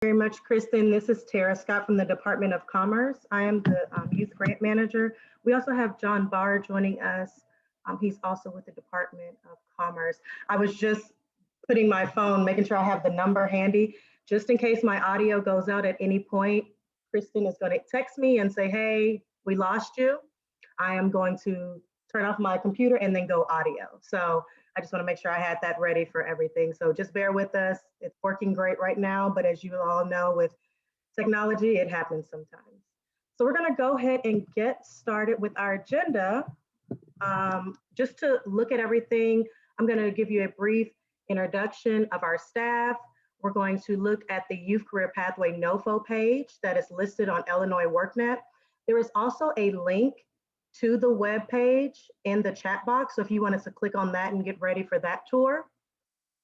Very much, Kristen. This is Tara Scott from the Department of Commerce. I am the Youth Grant Manager. We also have John Barr joining us. He's also with the Department of Commerce. I was just putting my phone, making sure I have the number handy, just in case my audio goes out at any point. Kristen is going to text me and say, hey, we lost you. I am going to turn off my computer and then go audio. So I just want to make sure I had that ready for everything. So just bear with us. It's working great right now, but as you all know, with technology, it happens sometimes. So we're going to go ahead and get started with our agenda. Just to look at everything, I'm going to give you a brief introduction of our staff. We're going to look at the Youth Career Pathway NOFO page that is listed on Illinois WorkNet. There is also a link to the web page in the chat box. So if you wanted to click on that and get ready for that tour,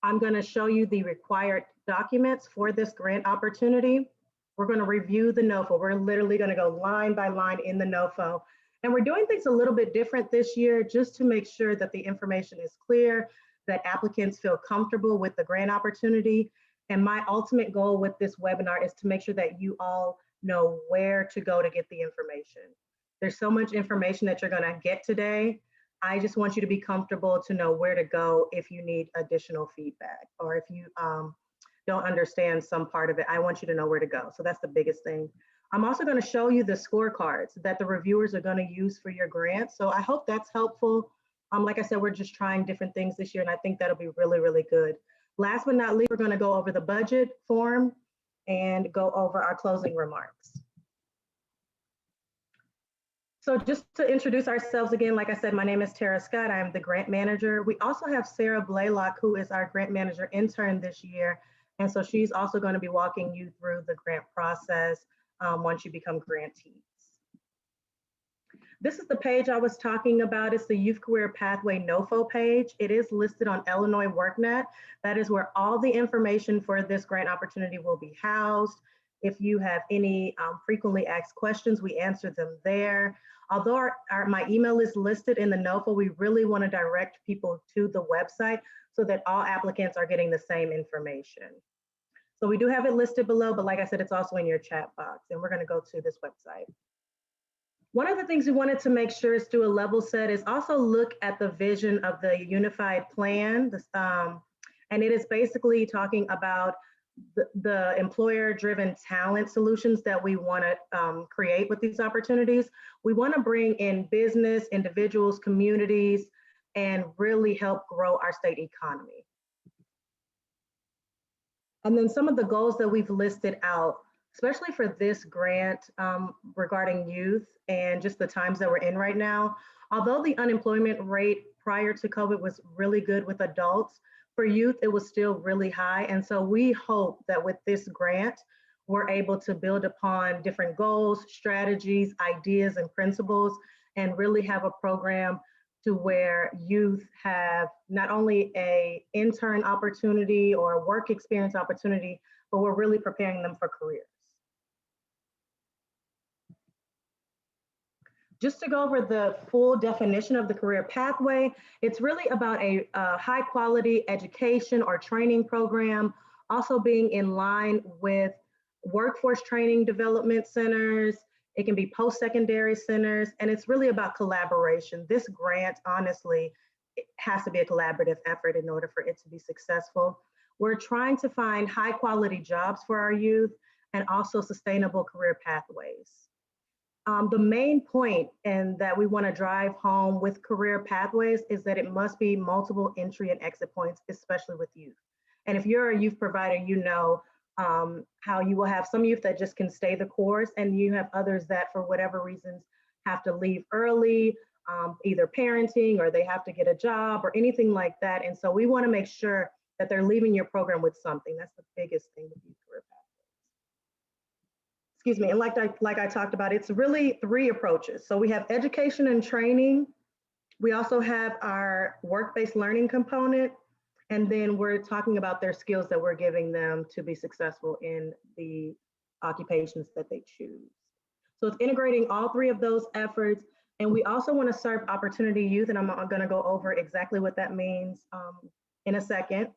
I'm going to show you the required documents for this grant opportunity. We're going to review the NOFO. We're literally going to go line by line in the NOFO. And we're doing things a little bit different this year just to make sure that the information is clear, that applicants feel comfortable with the grant opportunity. And my ultimate goal with this webinar is to make sure that you all know where to go to get the information. There's so much information that you're going to get today. I just want you to be comfortable to know where to go if you need additional feedback or if you don't understand some part of it. I want you to know where to go. So that's the biggest thing. I'm also going to show you the scorecards that the reviewers are going to use for your grant. So I hope that's helpful. Like I said, we're just trying different things this year, and I think that'll be really, really good. Last but not least, we're going to go over the budget form and go over our closing remarks. So just to introduce ourselves again, like I said, my name is Tara Scott. I am the grant manager. We also have Sarah Blaylock, who is our grant manager intern this year. And so she's also going to be walking you through the grant process once you become grantees. This is the page I was talking about. It's the Youth Career Pathway NOFO page. It is listed on Illinois WorkNet. That is where all the information for this grant opportunity will be housed. If you have any frequently asked questions, we answer them there. Although my email is listed in the NOFO, we really want to direct people to the website so that all applicants are getting the same information. So we do have it listed below, but like I said, it's also in your chat box, and we're going to go to this website. One of the things we wanted to make sure is do a level set is also look at the vision of the unified plan. And it is basically talking about the employer-driven talent solutions that we want to create with these opportunities. We want to bring in business, individuals, communities, and really help grow our state economy. And then some of the goals that we've listed out, especially for this grant regarding youth and just the times that we're in right now. Although the unemployment rate prior to COVID was really good with adults, for youth, it was still really high. And so we hope that with this grant, we're able to build upon different goals, strategies, ideas, and principles, and really have a program to where youth have not only an intern opportunity or a work experience opportunity, but we're really preparing them for careers. Just to go over the full definition of the career pathway, it's really about a high quality education or training program, also being in line with workforce training development centers. It can be post-secondary centers, and it's really about collaboration. This grant, honestly, it has to be a collaborative effort in order for it to be successful. We're trying to find high quality jobs for our youth and also sustainable career pathways. The main point and that we want to drive home with career pathways is that it must be multiple entry and exit points, especially with youth. And if you're a youth provider, you know how you will have some youth that just can stay the course, and you have others that for whatever reasons have to leave early, either parenting or they have to get a job or anything like that. And so we want to make sure that they're leaving your program with something. That's the biggest thing with youth career pathways. Excuse me, and like I talked about, it's really 3 approaches. So we have education and training. We also have our work-based learning component, and then we're talking about their skills that we're giving them to be successful in the occupations that they choose. So it's integrating all 3 of those efforts, and we also want to serve opportunity youth, and I'm going to go over exactly what that means in a second.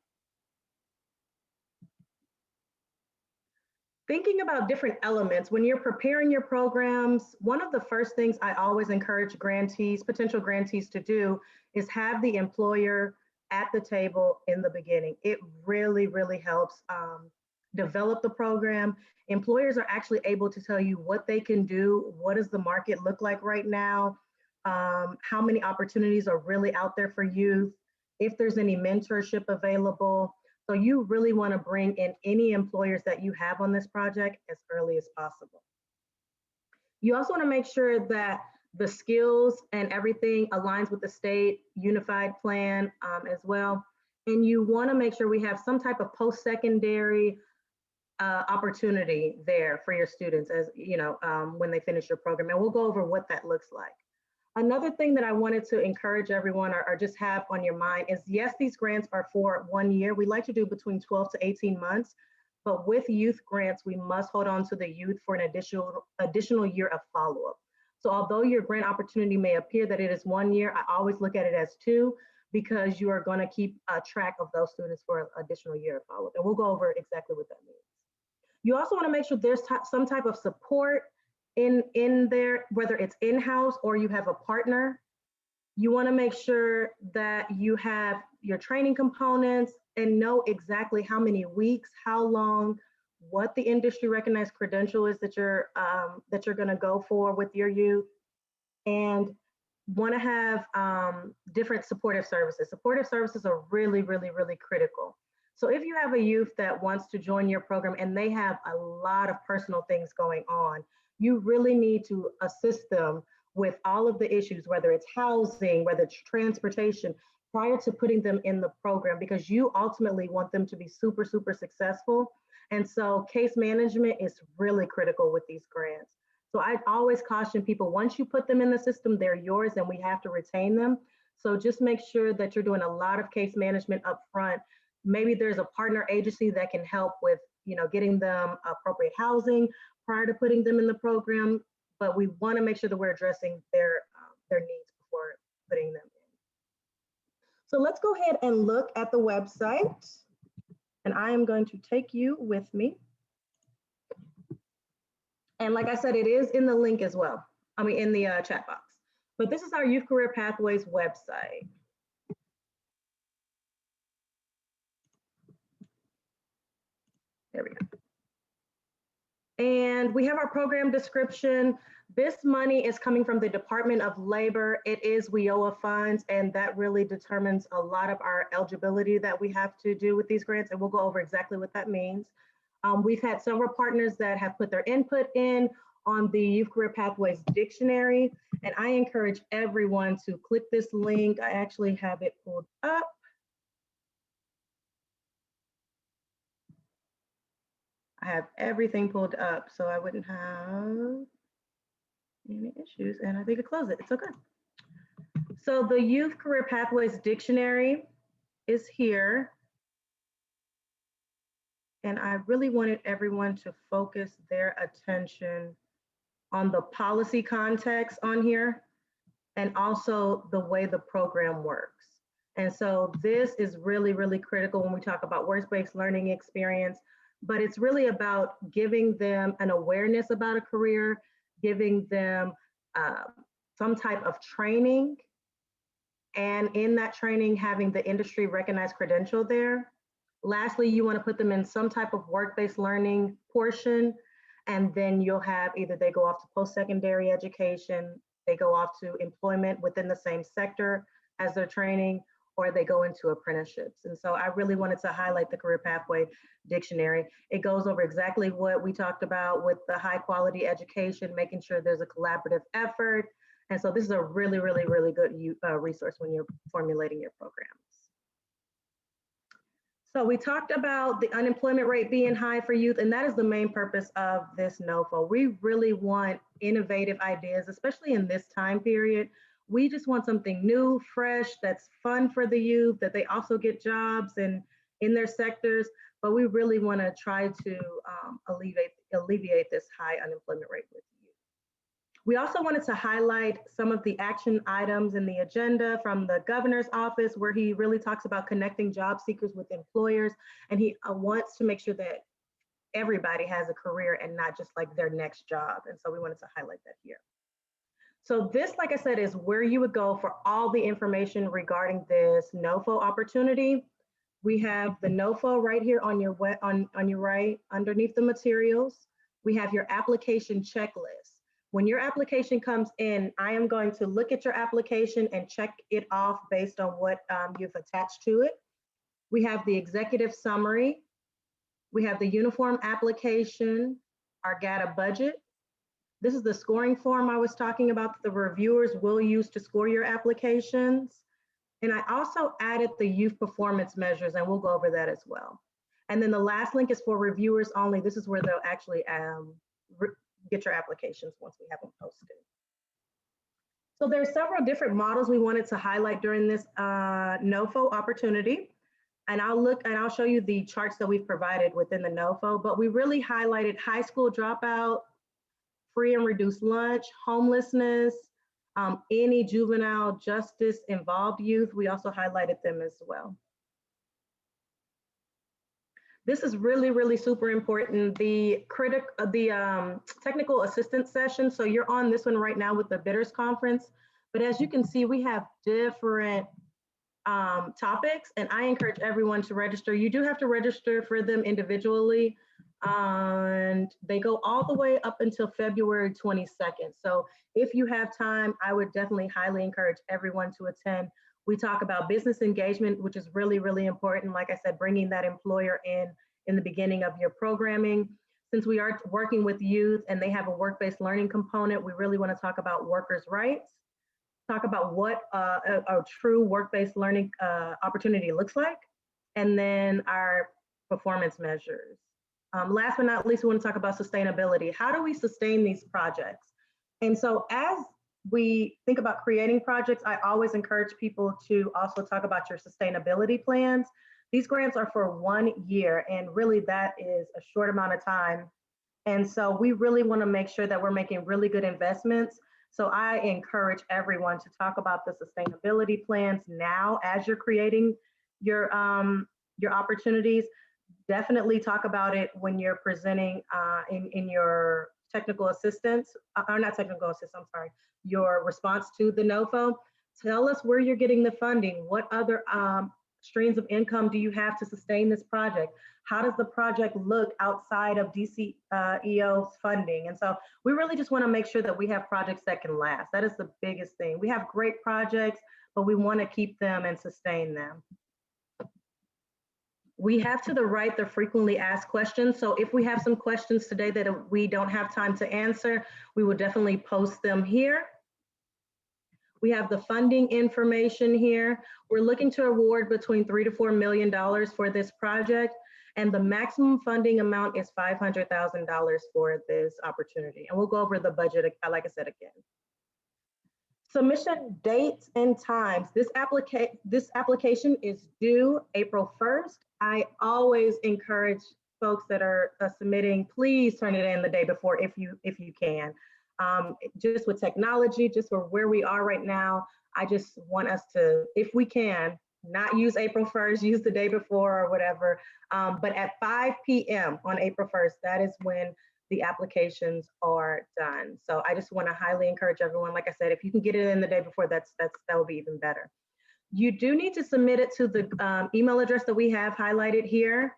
Thinking about different elements, when you're preparing your programs, one of the first things I always encourage grantees, potential grantees to do is have the employer at the table in the beginning. It really, really helps develop the program. Employers are actually able to tell you what they can do, what does the market look like right now, how many opportunities are really out there for youth, if there's any mentorship available. So you really want to bring in any employers that you have on this project as early as possible. You also want to make sure that the skills and everything aligns with the state unified plan as well. And you want to make sure we have some type of post-secondary opportunity there for your students as when they finish your program. And we'll go over what that looks like. Another thing that I wanted to encourage everyone or just have on your mind is, yes, these grants are for 1 year. We like to do between 12 to 18 months, but with youth grants, we must hold on to the youth for an additional year of follow-up. So although your grant opportunity may appear that it is 1 year, I always look at it as 2 because you are going to keep track of those students for an additional year of follow-up. And we'll go over exactly what that means. You also want to make sure there's some type of support in there, whether it's in-house or you have a partner. You want to make sure that you have your training components and know exactly how many weeks, how long, what the industry recognized credential is that you're going to go for with your youth, and want to have different supportive services. Supportive services are really, really, really critical. So if you have a youth that wants to join your program and they have a lot of personal things going on, you really need to assist them with all of the issues, whether it's housing, whether it's transportation, prior to putting them in the program, because you ultimately want them to be super, super successful. And so case management is really critical with these grants. So I always caution people, once you put them in the system, they're yours and we have to retain them. So just make sure that you're doing a lot of case management up front. Maybe there's a partner agency that can help with, getting them appropriate housing prior to putting them in the program, but we want to make sure that we're addressing their needs before putting them in. So let's go ahead and look at the website, and I am going to take you with me. And like I said, it is in the link as well. In the chat box. But this is our Youth Career Pathways website. There we go. And we have our program description. This money is coming from the Department of Labor. It is WIOA funds, and that really determines a lot of our eligibility that we have to do with these grants, and we'll go over exactly what that means. We've had several partners that have put their input in on the Youth Career Pathways Dictionary, and I encourage everyone to click this link. I actually have it pulled up. I have everything pulled up so I wouldn't have any issues, and I think I closed it. It's okay. So the Youth Career Pathways Dictionary is here. And I really wanted everyone to focus their attention on the policy context on here and also the way the program works. And so this is really, really critical when we talk about works-based learning experience, but it's really about giving them an awareness about a career, giving them some type of training, and in that training, having the industry recognized credential there. Lastly, you want to put them in some type of work-based learning portion, and then you'll have either they go off to post-secondary education, they go off to employment within the same sector as their training, or they go into apprenticeships. And so I really wanted to highlight the Career Pathway Dictionary. It goes over exactly what we talked about with the high quality education, making sure there's a collaborative effort. And so this is a really, really, really good resource when you're formulating your programs. So we talked about the unemployment rate being high for youth, and that is the main purpose of this NOFO. We really want innovative ideas, especially in this time period. We just want something new, fresh, that's fun for the youth, that they also get jobs in their sectors, but we really want to try to alleviate this high unemployment rate with youth. We also wanted to highlight some of the action items in the agenda from the governor's office, where he really talks about connecting job seekers with employers. And he wants to make sure that everybody has a career and not just like their next job. And so we wanted to highlight that here. So this, like I said, is where you would go for all the information regarding this NOFO opportunity. We have the NOFO right here on your right, underneath the materials. We have your application checklist. When your application comes in, I am going to look at your application and check it off based on what you've attached to it. We have the executive summary. We have the uniform application, our GATA budget. This is the scoring form I was talking about that the reviewers will use to score your applications. And I also added the youth performance measures, and we'll go over that as well. And then the last link is for reviewers only. This is where they'll actually get your applications once we have them posted. So there are several different models we wanted to highlight during this NOFO opportunity. And I'll show you the charts that we've provided within the NOFO, but we really highlighted high school dropout, free and reduced lunch, homelessness, any juvenile justice involved youth. We also highlighted them as well. This is really, really super important. The technical assistance session. So you're on this one right now with the bidders conference, but as you can see, we have different topics, and I encourage everyone to register. You do have to register for them individually, and they go all the way up until February 22nd. So if you have time, I would definitely highly encourage everyone to attend. We talk about business engagement, which is really, really important. Like I said, bringing that employer in the beginning of your programming. Since we are working with youth and they have a work-based learning component, we really want to talk about workers' rights, talk about what a true work-based learning opportunity looks like, and then our performance measures. Last but not least, we want to talk about sustainability. How do we sustain these projects? And so as we think about creating projects, I always encourage people to also talk about your sustainability plans. These grants are for 1 year, and really that is a short amount of time. And so we really want to make sure that we're making really good investments. So I encourage everyone to talk about the sustainability plans now as you're creating your opportunities. Definitely talk about it when you're presenting in your technical assistance, or not technical assistance, I'm sorry, your response to the NOFO. Tell us where you're getting the funding. What other streams of income do you have to sustain this project? How does the project look outside of DCEO's funding? And so we really just want to make sure that we have projects that can last. That is the biggest thing. We have great projects, but we want to keep them and sustain them. We have to the right the frequently asked questions. So if we have some questions today that we don't have time to answer, we will definitely post them here. We have the funding information here. We're looking to award between $3 to $4 million for this project, and the maximum funding amount is $500,000 for this opportunity. And we'll go over the budget, like I said, again. Submission dates and times. This application is due April 1st. I always encourage folks that are submitting, please turn it in the day before if you can. Just with technology, just for where we are right now, I just want us to, if we can, not use April 1st, use the day before or whatever. But at 5 p.m. on April 1st, that is when the applications are done. So I just want to highly encourage everyone. Like I said, if you can get it in the day before, that would be even better. You do need to submit it to the email address that we have highlighted here.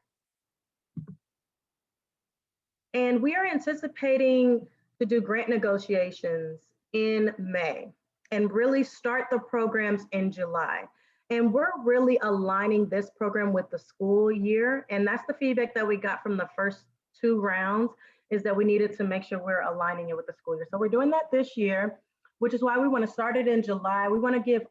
And we are anticipating to do grant negotiations in May and really start the programs in July. And we're really aligning this program with the school year. And that's the feedback that we got from the first 2 rounds, is that we needed to make sure we're aligning it with the school year. So we're doing that this year, which is why we want to start it in July. We want to give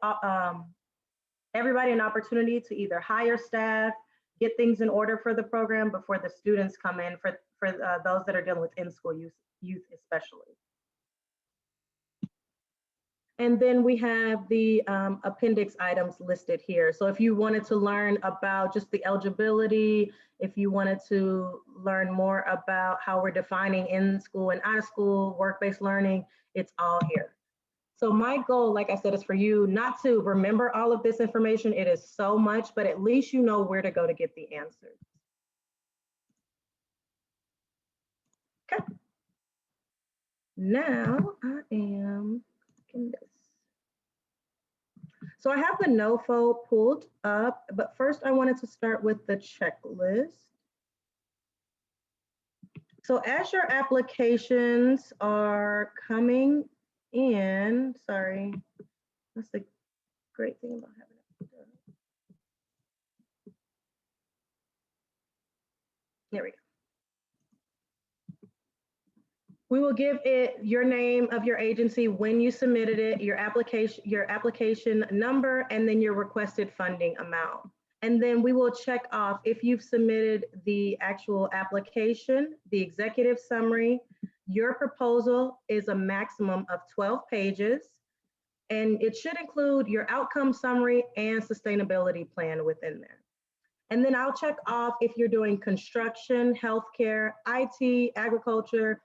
everybody an opportunity to either hire staff, get things in order for the program before the students come in, for those that are dealing with in-school youth especially. And then we have the appendix items listed here. So if you wanted to learn about just the eligibility, if you wanted to learn more about how we're defining in-school and out-of-school work-based learning, it's all here. So my goal, like I said, is for you not to remember all of this information. It is so much, but at least you know where to go to get the answers. Now I am in this. So I have the NOFO pulled up, but first I wanted to start with the checklist. So as your applications are coming in, sorry, that's the great thing about having it done. There we go. We will give it your name of your agency, when you submitted it, your application number, and then your requested funding amount. And then we will check off if you've submitted the actual application, the executive summary. Your proposal is a maximum of 12 pages, and it should include your outcome summary and sustainability plan within there. And then I'll check off if you're doing construction, healthcare, IT, agriculture,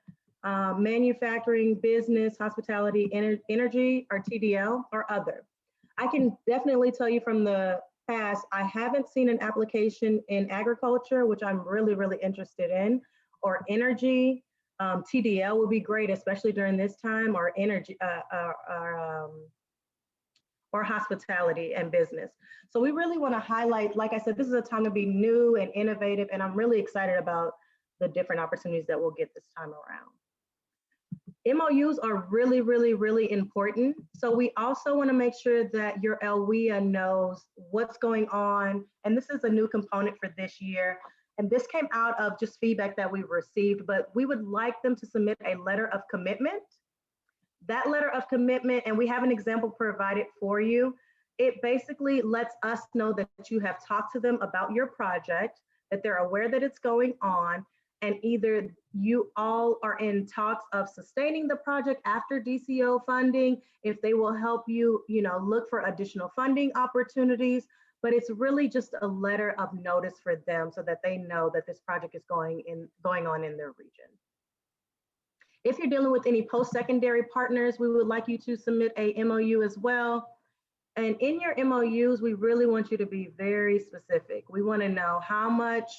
manufacturing, business, hospitality, energy, or TDL, or other. I can definitely tell you from the past, I haven't seen an application in agriculture, which I'm really, really interested in, or energy. TDL would be great, especially during this time, or energy, or hospitality and business. So we really want to highlight, like I said, this is a time to be new and innovative, and I'm really excited about the different opportunities that we'll get this time around. MOUs are really, really, really important. So we also want to make sure that your LWIA knows what's going on. And this is a new component for this year. And this came out of just feedback that we've received, but we would like them to submit a letter of commitment. That letter of commitment, and we have an example provided for you, it basically lets us know that you have talked to them about your project, that they're aware that it's going on, and either you all are in talks of sustaining the project after DCO funding, if they will help you, look for additional funding opportunities, but it's really just a letter of notice for them so that they know that this project is going on in their region. If you're dealing with any post-secondary partners, we would like you to submit a MOU as well. And in your MOUs, we really want you to be very specific. We want to know how much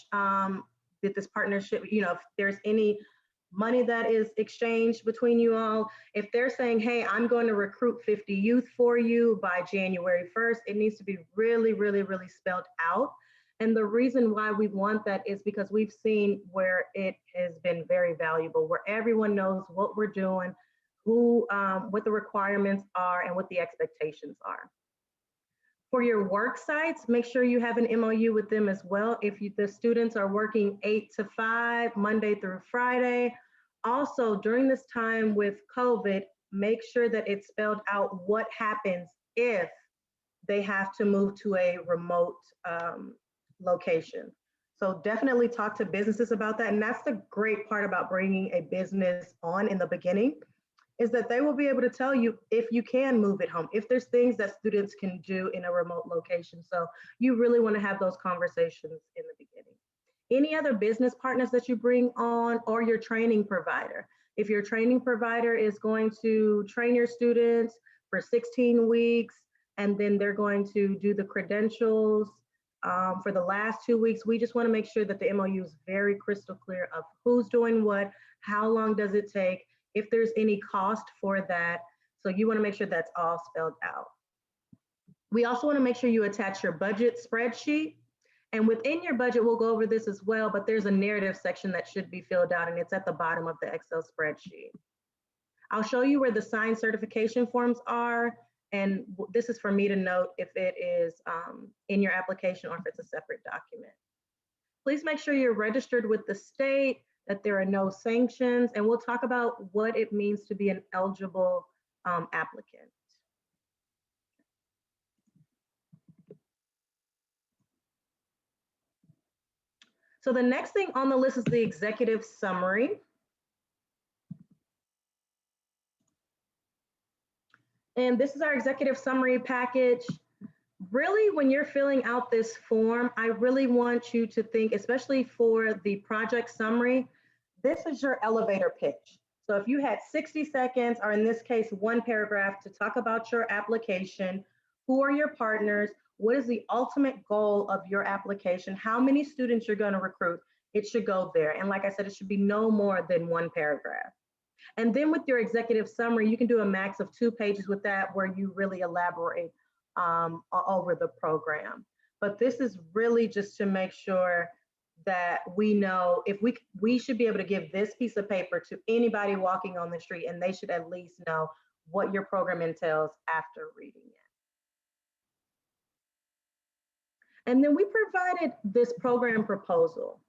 did this partnership, if there's any money that is exchanged between you all. If they're saying, hey, I'm going to recruit 50 youth for you by January 1st, it needs to be really, really, really spelled out. And the reason why we want that is because we've seen where it has been very valuable, where everyone knows what we're doing, what the requirements are, and what the expectations are. For your work sites, make sure you have an MOU with them as well. If the students are working 8 to 5, Monday through Friday. Also, during this time with COVID, make sure that it's spelled out what happens if they have to move to a remote location. So definitely talk to businesses about that. And that's the great part about bringing a business on in the beginning, is that they will be able to tell you if you can move it home, if there's things that students can do in a remote location. So you really want to have those conversations in the beginning. Any other business partners that you bring on, or your training provider. If your training provider is going to train your students for 16 weeks, and then they're going to do the credentials for the last 2 weeks, we just want to make sure that the MOU is very crystal clear of who's doing what, how long does it take, if there's any cost for that. So you want to make sure that's all spelled out. We also want to make sure you attach your budget spreadsheet. And within your budget, we'll go over this as well, but there's a narrative section that should be filled out, and it's at the bottom of the Excel spreadsheet. I'll show you where the signed certification forms are. And this is for me to note if it is in your application or if it's a separate document. Please make sure you're registered with the state, that there are no sanctions, and we'll talk about what it means to be an eligible applicant. So the next thing on the list is the executive summary. And this is our executive summary package. Really, when you're filling out this form, I really want you to think, especially for the project summary, this is your elevator pitch. So if you had 60 seconds, or in this case, 1 paragraph to talk about your application, who are your partners, what is the ultimate goal of your application, how many students you're going to recruit, it should go there. And like I said, it should be no more than 1 paragraph. And then with your executive summary, you can do a max of 2 pages with that where you really elaborate over the program. But this is really just to make sure that we know if we should be able to give this piece of paper to anybody walking on the street, and they should at least know what your program entails after reading it. And then we provided this program proposal.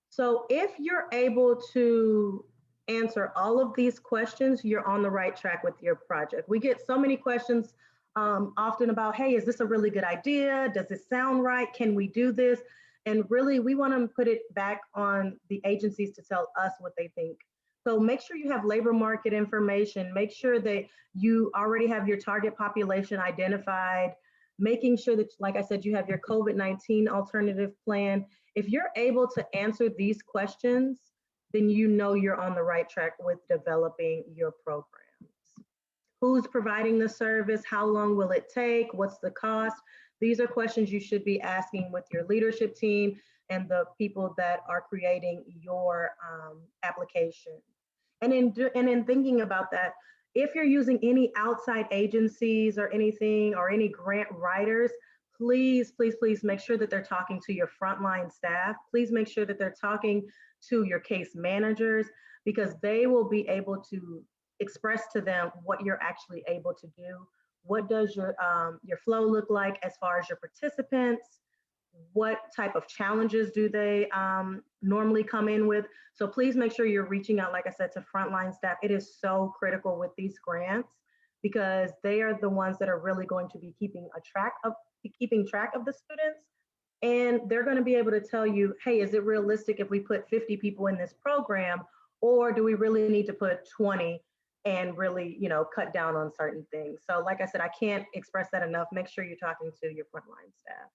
So if you're able to answer all of these questions, you're on the right track with your project. We get so many questions often about, hey, is this a really good idea? Does this sound right? Can we do this? And really, we want to put it back on the agencies to tell us what they think. So make sure you have labor market information. Make sure that you already have your target population identified, making sure that, like I said, you have your COVID-19 alternative plan. If you're able to answer these questions, then you know you're on the right track with developing your programs. Who's providing the service? How long will it take? What's the cost? These are questions you should be asking with your leadership team and the people that are creating your application. And in thinking about that, if you're using any outside agencies or anything, or any grant writers, please, please, please make sure that they're talking to your frontline staff. Please make sure that they're talking to your case managers, because they will be able to express to them what you're actually able to do. What does your flow look like as far as your participants? What type of challenges do they normally come in with? So please make sure you're reaching out, like I said, to frontline staff. It is so critical with these grants, because they are the ones that are really going to be keeping track of the students. And they're going to be able to tell you, hey, is it realistic if we put 50 people in this program, or do we really need to put 20 and really, cut down on certain things? So like I said, I can't express that enough. Make sure you're talking to your frontline staff.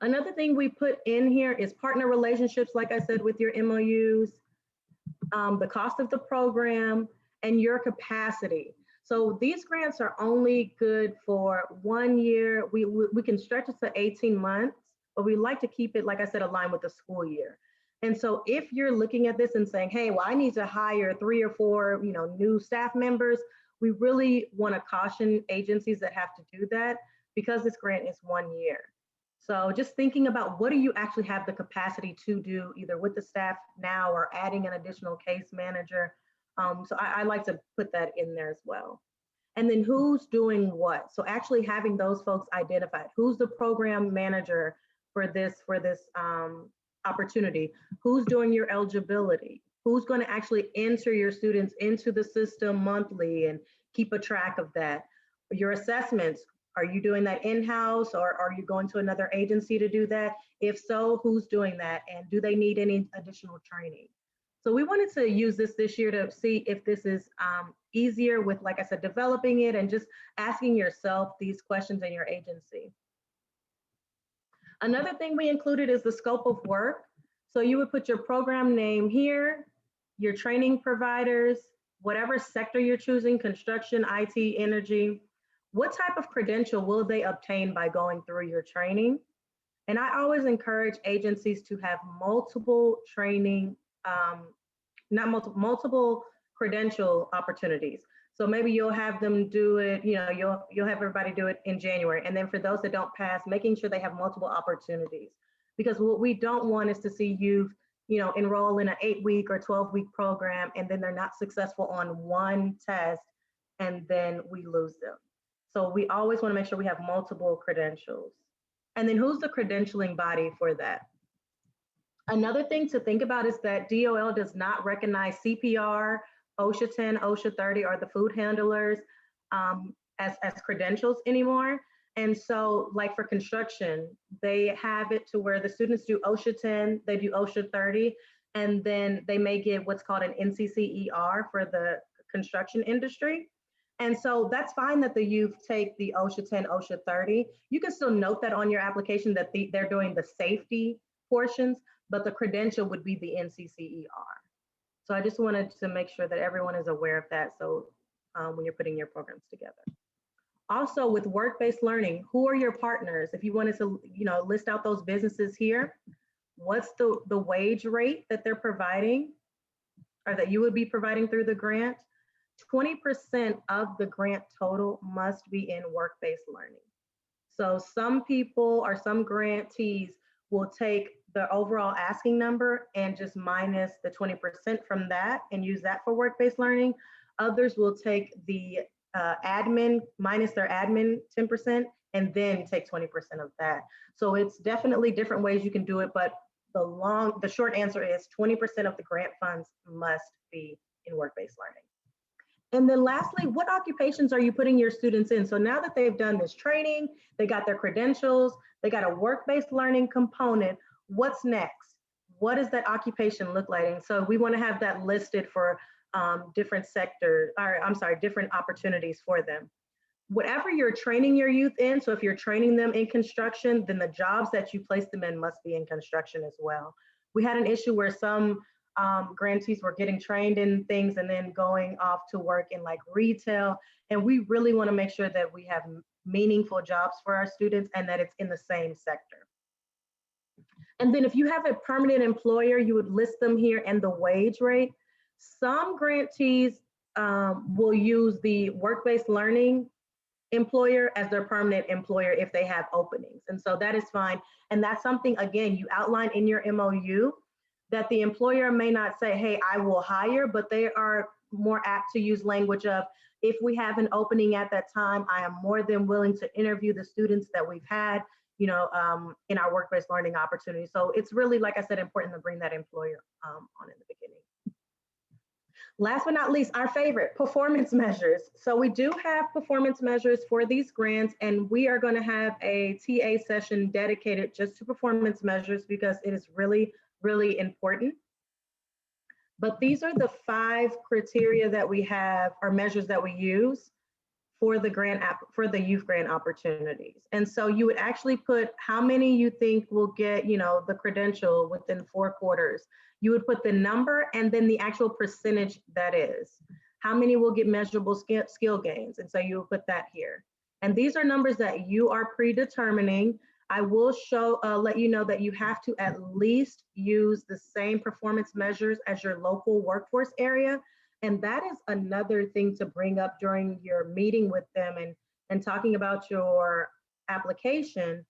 Another thing we put in here is partner relationships, like I said, with your MOUs, the cost of the program, and your capacity. So these grants are only good for 1 year. We can stretch it to 18 months, but we like to keep it, like I said, aligned with the school year. And so if you're looking at this and saying, hey, well, I need to hire 3 or 4, new staff members, we really want to caution agencies that have to do that, because this grant is 1 year. So just thinking about, what do you actually have the capacity to do, either with the staff now or adding an additional case manager. So I like to put that in there as well. And then who's doing what? So actually having those folks identified. Who's the program manager for this opportunity? Who's doing your eligibility? Who's going to actually enter your students into the system monthly and keep a track of that? Your assessments, are you doing that in-house, or are you going to another agency to do that? If so, who's doing that? And do they need any additional training? So we wanted to use this year to see if this is easier with, like I said, developing it and just asking yourself these questions in your agency. Another thing we included is the scope of work. So you would put your program name here, your training providers, whatever sector you're choosing, construction, IT, energy. What type of credential will they obtain by going through your training? And I always encourage agencies to have multiple training, multiple credential opportunities. So maybe you'll have them do it, you'll have everybody do it in January. And then for those that don't pass, making sure they have multiple opportunities. Because what we don't want is to see youth, enroll in an 8-week or 12-week program, and then they're not successful on one test, and then we lose them. So we always want to make sure we have multiple credentials. And then who's the credentialing body for that? Another thing to think about is that DOL does not recognize CPR, OSHA 10, OSHA 30, or the food handlers as credentials anymore. And so like for construction, they have it to where the students do OSHA 10, they do OSHA 30, and then they may get what's called an NCCER for the construction industry. And so that's fine that the youth take the OSHA 10, OSHA 30. You can still note that on your application that they're doing the safety portions, but the credential would be the NCCER. So I just wanted to make sure that everyone is aware of that. So when you're putting your programs together. Also with work-based learning, who are your partners? If you wanted to, list out those businesses here, what's the wage rate that they're providing? or that you would be providing through the grant, 20% of the grant total must be in work-based learning. So some people or some grantees will take the overall asking number and just minus the 20% from that and use that for work-based learning. Others will take the admin, minus their admin 10%, and then take 20% of that. So it's definitely different ways you can do it, but the short answer is 20% of the grant funds must be in work-based learning. And then lastly, what occupations are you putting your students in? So now that they've done this training, they got their credentials, they got a work-based learning component, what's next? What does that occupation look like? And so we want to have that listed for different sectors, or I'm sorry, different opportunities for them. Whatever you're training your youth in, so if you're training them in construction, then the jobs that you place them in must be in construction as well. We had an issue where some grantees were getting trained in things and then going off to work in like retail. And we really want to make sure that we have meaningful jobs for our students and that it's in the same sector. And then if you have a permanent employer, you would list them here and the wage rate. Some grantees will use the work-based learning employer as their permanent employer if they have openings. And so that is fine. And that's something, again, you outline in your MOU that the employer may not say, hey, I will hire, but they are more apt to use language of, if we have an opening at that time, I am more than willing to interview the students that we've had, you know, in our work-based learning opportunity. So it's really, like I said, important to bring that employer on in the beginning. Last but not least, our favorite, performance measures. So we do have performance measures for these grants, and we are going to have a TA session dedicated just to performance measures because it is really, really important. But these are the 5 criteria that we have, or measures that we use for the grant for the youth grant opportunities. And so you would actually put how many you think will get, you know, the credential within 4 quarters. You would put the number and then the actual percentage that is. How many will get measurable skill gains? And so you will put that here. And these are numbers that you are predetermining. I will let you know that you have to at least use the same performance measures as your local workforce area. And that is another thing to bring up during your meeting with them and talking about your application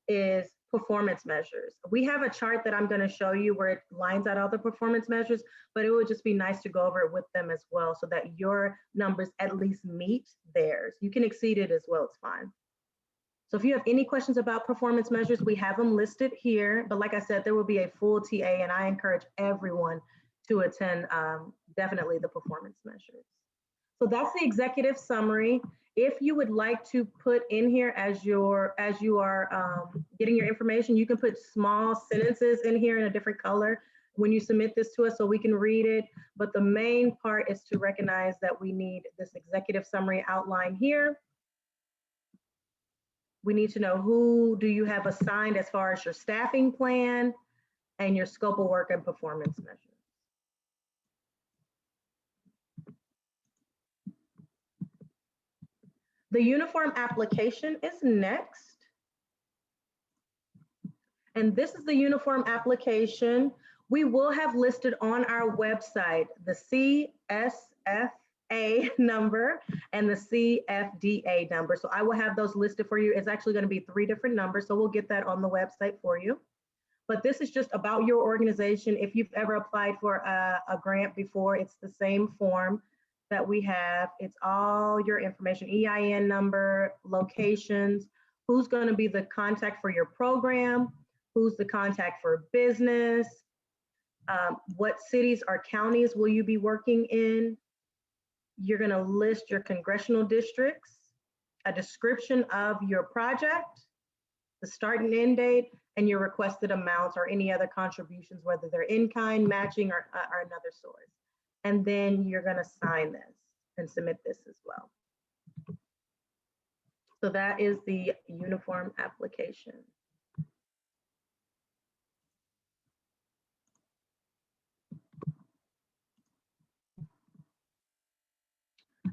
is performance measures. We have a chart that I'm going to show you where it lines out all the performance measures, but it would just be nice to go over it with them as well so that your numbers at least meet theirs. You can exceed it as well, it's fine. So if you have any questions about performance measures, we have them listed here. But like I said, there will be a full TA, and I encourage everyone to attend definitely the performance measures. So that's the executive summary. If you would like to put in here as you are getting your information, you can put small sentences in here in a different color when you submit this to us so we can read it. But the main part is to recognize that we need this executive summary outline here. We need to know who do you have assigned as far as your staffing plan and your scope of work and performance measures. The uniform application is next. And this is the uniform application. We will have listed on our website the CSFA number and the CFDA number. So I will have those listed for you. It's actually going to be 3 different numbers. So we'll get that on the website for you. But this is just about your organization. If you've ever applied for a grant before, it's the same form that we have. It's all your information, EIN number, locations, who's going to be the contact for your program, who's the contact for business, what cities or counties will you be working in. You're going to list your congressional districts, a description of your project, the start and end date, and your requested amounts or any other contributions, whether they're in-kind, matching, or another source. And then you're going to sign this and submit this as well. So that is the uniform application.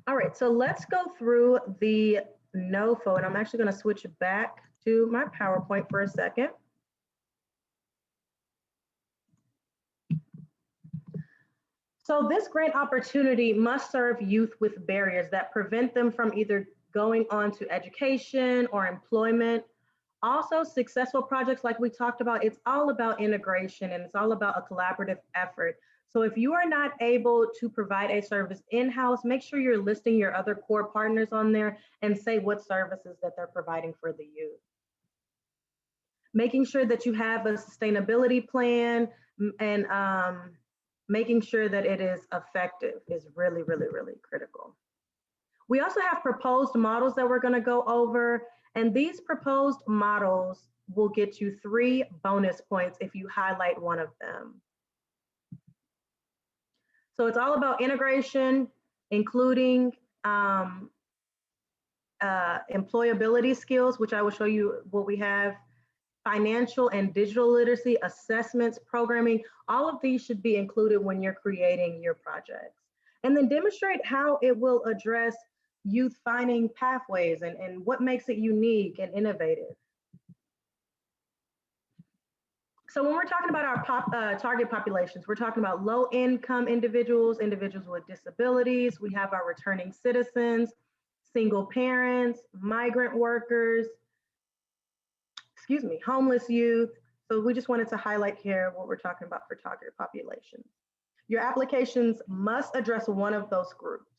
All right, so let's go through the NOFO, and I'm actually going to switch back to my PowerPoint for a second. So So this grant opportunity must serve youth with barriers that prevent them from either going on to education or employment. Also, successful projects like we talked about, it's all about integration and it's all about a collaborative effort. So if you are not able to provide a service in-house, make sure you're listing your other core partners on there and say what services that they're providing for the youth. Making sure that you have a sustainability plan and making sure that it is effective is really, really, really critical. We also have proposed models that we're going to go over, and these proposed models will get you 3 bonus points if you highlight one of them. So it's all about integration, including employability skills, which I will show you what we have, financial and digital literacy, assessments, programming. All of these should be included when you're creating your projects. And then demonstrate how it will address youth finding pathways and what makes it unique and innovative. So when we're talking about our target populations, we're talking about low-income individuals, individuals with disabilities. We have our returning citizens, single parents, migrant workers, homeless youth. So we just wanted to highlight here what we're talking about for target populations. Your applications must address one of those groups.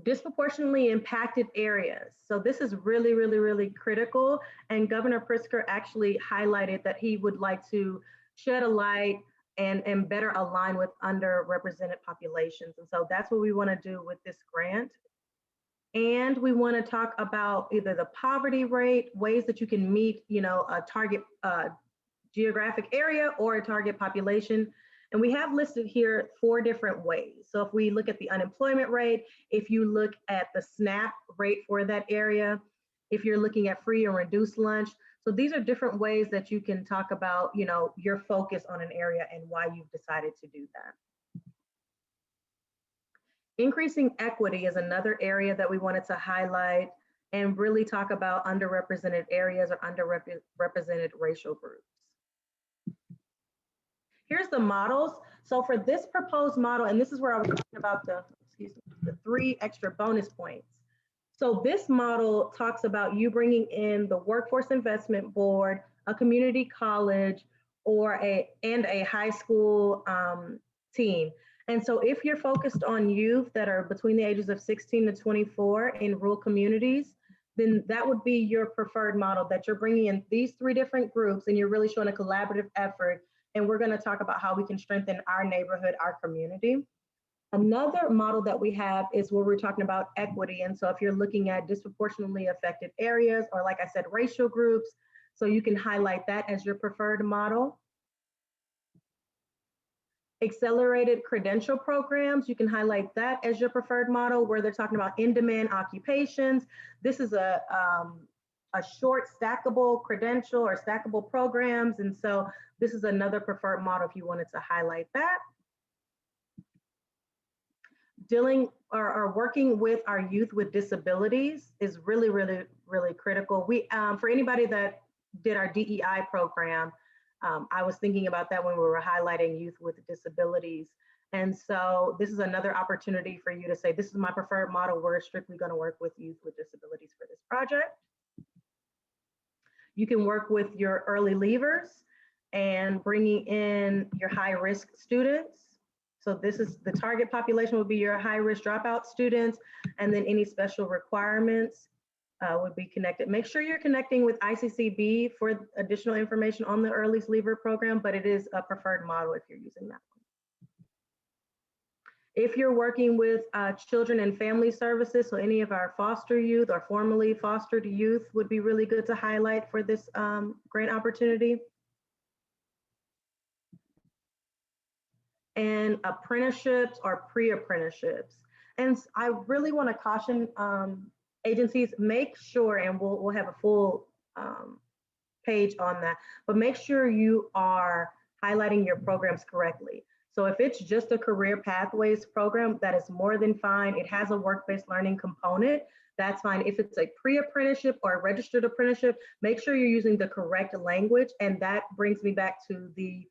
Disproportionately impacted areas. So this is really, really, really critical. And Governor Pritzker actually highlighted that he would like to shed a light and better align with underrepresented populations. And so that's what we want to do with this grant. And we want to talk about either the poverty rate, ways that you can meet, a target geographic area or a target population. And we have listed here 4 different ways. So if we look at the unemployment rate, if you look at the SNAP rate for that area, if you're looking at free and reduced lunch. So these are different ways that you can talk about, your focus on an area and why you've decided to do that. Increasing equity is another area that we wanted to highlight and really talk about underrepresented areas or underrepresented racial groups. Here's the models. So for this proposed model, and this is where I was talking about the 3 extra bonus points. So this model talks about you bringing in the Workforce Investment Board, a community college, or a high school team. And so if you're focused on youth that are between the ages of 16 to 24 in rural communities, then that would be your preferred model, that you're bringing in these 3 different groups and you're really showing a collaborative effort. And we're going to talk about how we can strengthen our neighborhood, our community. Another model that we have is where we're talking about equity. And so if you're looking at disproportionately affected areas, or like I said, racial groups, so you can highlight that as your preferred model. Accelerated credential programs, you can highlight that as your preferred model, where they're talking about in-demand occupations. This is a short stackable credential or stackable programs. And so this is another preferred model if you wanted to highlight that. Dealing or working with our youth with disabilities is really, really, really critical. We, for anybody that did our DEI program, I was thinking about that when we were highlighting youth with disabilities. And so this is another opportunity for you to say, this is my preferred model. We're strictly going to work with youth with disabilities for this project. You can work with your early leavers and bringing in your high-risk students. So this is the target population would be your high-risk dropout students, and then any special requirements would be connected. Make sure you're connecting with ICCB for additional information on the early leaver program, but it is a preferred model if you're using that one. If you're working with children and family services, so any of our foster youth or formerly fostered youth would be really good to highlight for this grant opportunity. And apprenticeships or pre-apprenticeships. And I really want to caution agencies, make sure, and we'll have a full page on that, but make sure you are highlighting your programs correctly. So if it's just a career pathways program, that is more than fine. It has a work-based learning component, that's fine. If it's a pre-apprenticeship or a registered apprenticeship, make sure you're using the correct language. And that brings me back to the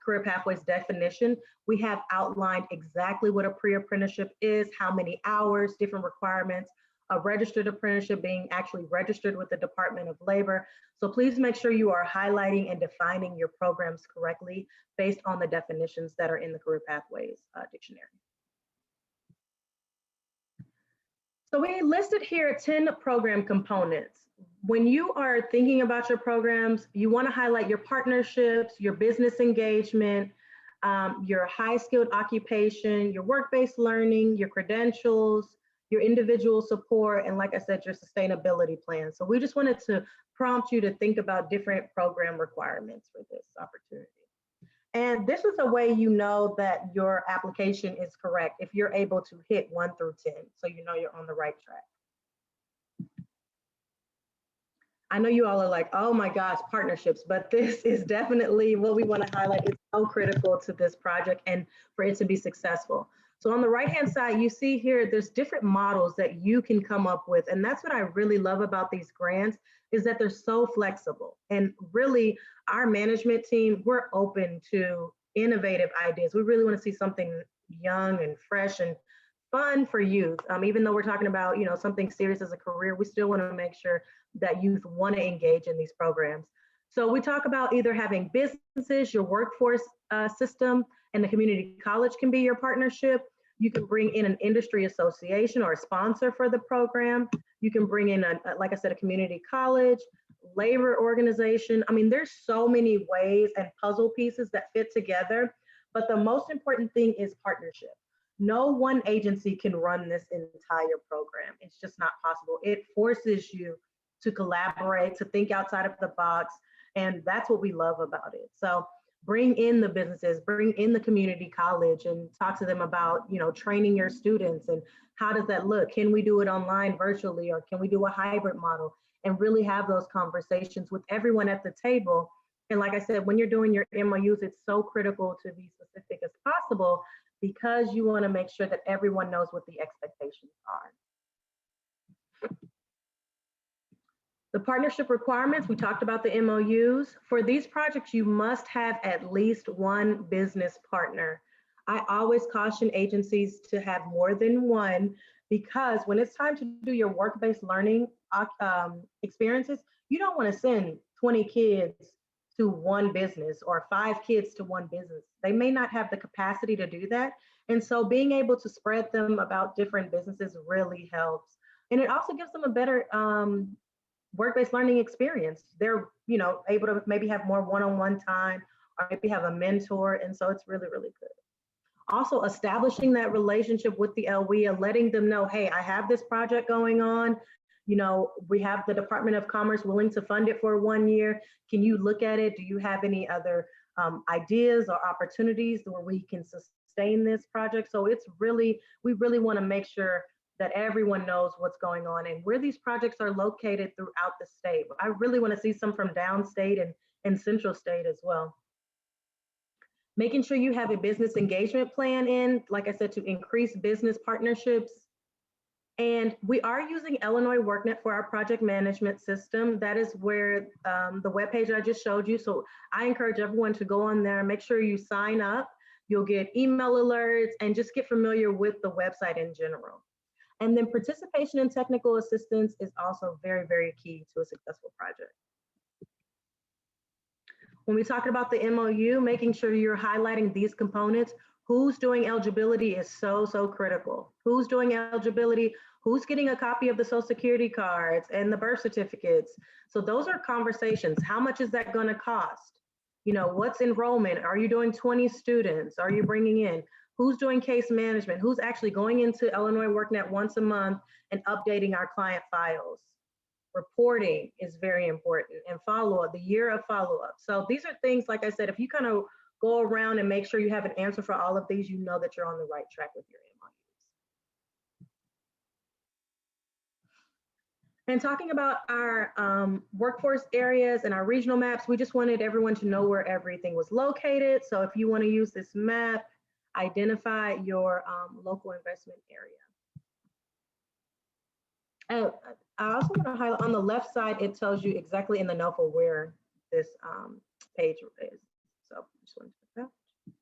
career pathways definition, we have outlined exactly what a pre-apprenticeship is, how many hours, different requirements, a registered apprenticeship being actually registered with the Department of Labor. So please make sure you are highlighting and defining your programs correctly based on the definitions that are in the career pathways dictionary. So we listed here 10 program components. When you are thinking about your programs, you want to highlight your partnerships, your business engagement, your high-skilled occupation, your work-based learning, your credentials, your individual support, and like I said, your sustainability plan. So we just wanted to prompt you to think about different program requirements for this opportunity. And this is a way you know that your application is correct if you're able to hit 1 through 10, so you know you're on the right track. I know you all are like, oh my gosh, partnerships, but this is definitely what we want to highlight. It's so critical to this project and for it to be successful. So on the right-hand side, you see here, there's different models that you can come up with. And that's what I really love about these grants is that they're so flexible. And really, our management team, we're open to innovative ideas. We really want to see something young and fresh and fun for youth. Even though we're talking about, you know, something serious as a career, we still want to make sure that youth want to engage in these programs. So we talk about either having businesses, your workforce system, and the community college can be your partnership. You can bring in an industry association or a sponsor for the program. You can bring in, like I said, a community college, labor organization. I mean, there's so many ways and puzzle pieces that fit together, but the most important thing is partnership. No one agency can run this entire program. It's just not possible. It forces you to collaborate, to think outside of the box, and that's what we love about it. So bring in the businesses, bring in the community college and talk to them about, you know, training your students and how does that look? Can we do it online virtually, or can we do a hybrid model? And really have those conversations with everyone at the table. And like I said, when you're doing your MOUs, it's so critical to be specific as possible because you want to make sure that everyone knows what the expectations are. The partnership requirements, we talked about the MOUs. For these projects, you must have at least one business partner. I always caution agencies to have more than one because when it's time to do your work-based learning experiences, you don't want to send 20 kids to one business or 5 kids to one business. They may not have the capacity to do that. And so being able to spread them about different businesses really helps. And it also gives them a better work-based learning experience. They're, you know, able to maybe have more one-on-one time or maybe have a mentor. And so it's really, really good. Also establishing that relationship with the LWIA, letting them know, hey, I have this project going on. You know, we have the Department of Commerce willing to fund it for 1 year. Can you look at it? Do you have any other ideas or opportunities where we can sustain this project? So it's really, we really want to make sure that everyone knows what's going on and where these projects are located throughout the state. I really want to see some from downstate and central state as well. Making sure you have a business engagement plan in, like I said, to increase business partnerships. And we are using Illinois WorkNet for our project management system. That is where the webpage I just showed you. So I encourage everyone to go on there, make sure you sign up. You'll get email alerts and just get familiar with the website in general. And then participation in technical assistance is also very, very key to a successful project. When we talk about the MOU, making sure you're highlighting these components, who's doing eligibility is so, so critical. Who's doing eligibility? Who's getting a copy of the Social Security cards and the birth certificates? So those are conversations. How much is that going to cost? You know, what's enrollment? Are you doing 20 students? Are you bringing in? Who's doing case management? Who's actually going into Illinois WorkNet once a month and updating our client files? Reporting is very important, and follow-up, the year of follow-up. So these are things, like I said, if you kind of go around and make sure you have an answer for all of these, you know that you're on the right track with your MOUs. And talking about our workforce areas and our regional maps, we just wanted everyone to know where everything was located. So if you want to use this map, identify your local investment area. And I also want to highlight on the left side, it tells you exactly in the NOFO where this page is. So just want to check that.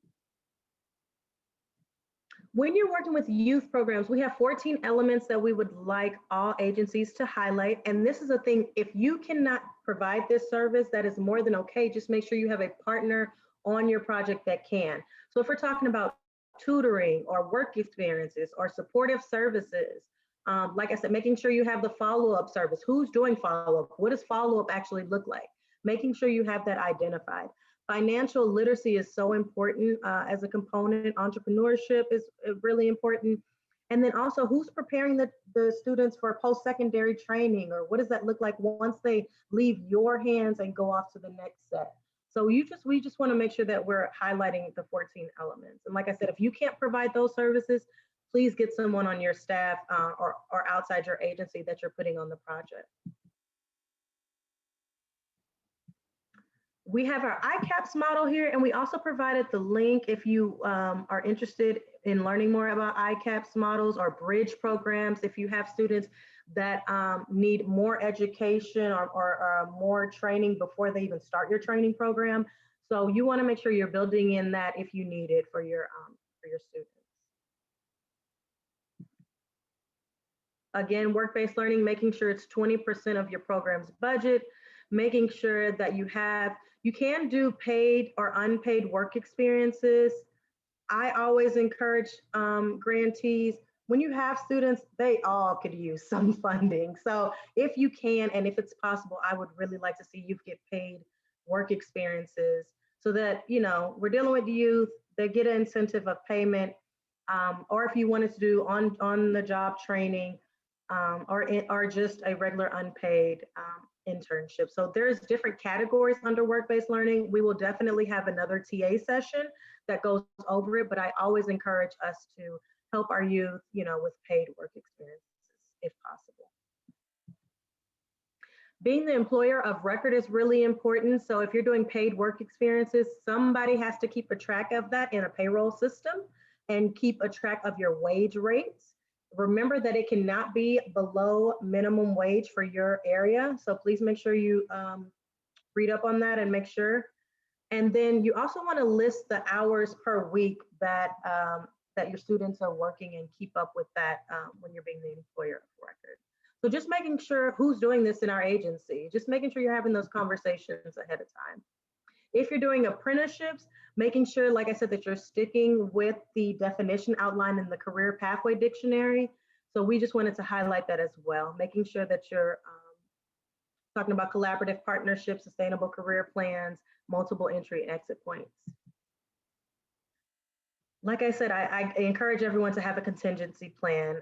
When you're working with youth programs, we have 14 elements that we would like all agencies to highlight. And this is a thing, if you cannot provide this service, that is more than okay. Just make sure you have a partner on your project that can. So if we're talking about tutoring or work experiences or supportive services, like I said, making sure you have the follow-up service. Who's doing follow-up? What does follow-up actually look like? Making sure you have that identified. Financial literacy is so important as a component. Entrepreneurship is really important. And then also, who's preparing the students for post-secondary training, or what does that look like once they leave your hands and go off to the next set? So we just want to make sure that we're highlighting the 14 elements. And like I said, if you can't provide those services, please get someone on your staff or outside your agency that you're putting on the project. We have our ICAPS model here, and we also provided the link if you are interested in learning more about ICAPS models or bridge programs. If you have students that need more education or more training before they even start your training program. So you want to make sure you're building in that if you need it for your students. Again, work-based learning, making sure it's 20% of your program's budget, making sure that you can do paid or unpaid work experiences. I always encourage grantees, when you have students, they all could use some funding. So if you can, and if it's possible, I would really like to see youth get paid work experiences so that, you know, we're dealing with youth, they get an incentive of payment, or if you wanted to do on the job training, or just a regular unpaid internship. So there's different categories under work-based learning. We will definitely have another TA session that goes over it, but I always encourage us to help our youth, you know, with paid work experiences if possible. Being the employer of record is really important. So if you're doing paid work experiences, somebody has to keep a track of that in a payroll system and keep a track of your wage rates. Remember that it cannot be below minimum wage for your area. So please make sure you read up on that and make sure. And then you also want to list the hours per week that that your students are working and keep up with that when you're being the employer of record. So just making sure who's doing this in our agency, just making sure you're having those conversations ahead of time. If you're doing apprenticeships, making sure, like I said, that you're sticking with the definition outlined in the career pathway dictionary. So we just wanted to highlight that as well, making sure that you're talking about collaborative partnerships, sustainable career plans, multiple entry and exit points. Like I said, I encourage everyone to have a contingency plan.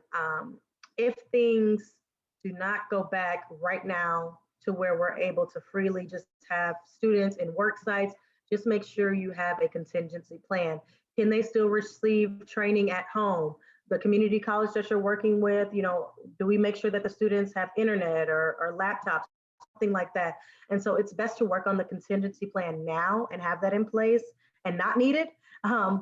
If things do not go back right now to where we're able to freely just have students in work sites, just make sure you have a contingency plan. Can they still receive training at home? The community college that you're working with, you know, do we make sure that the students have internet or laptops, something like that? And so it's best to work on the contingency plan now and have that in place and not need it,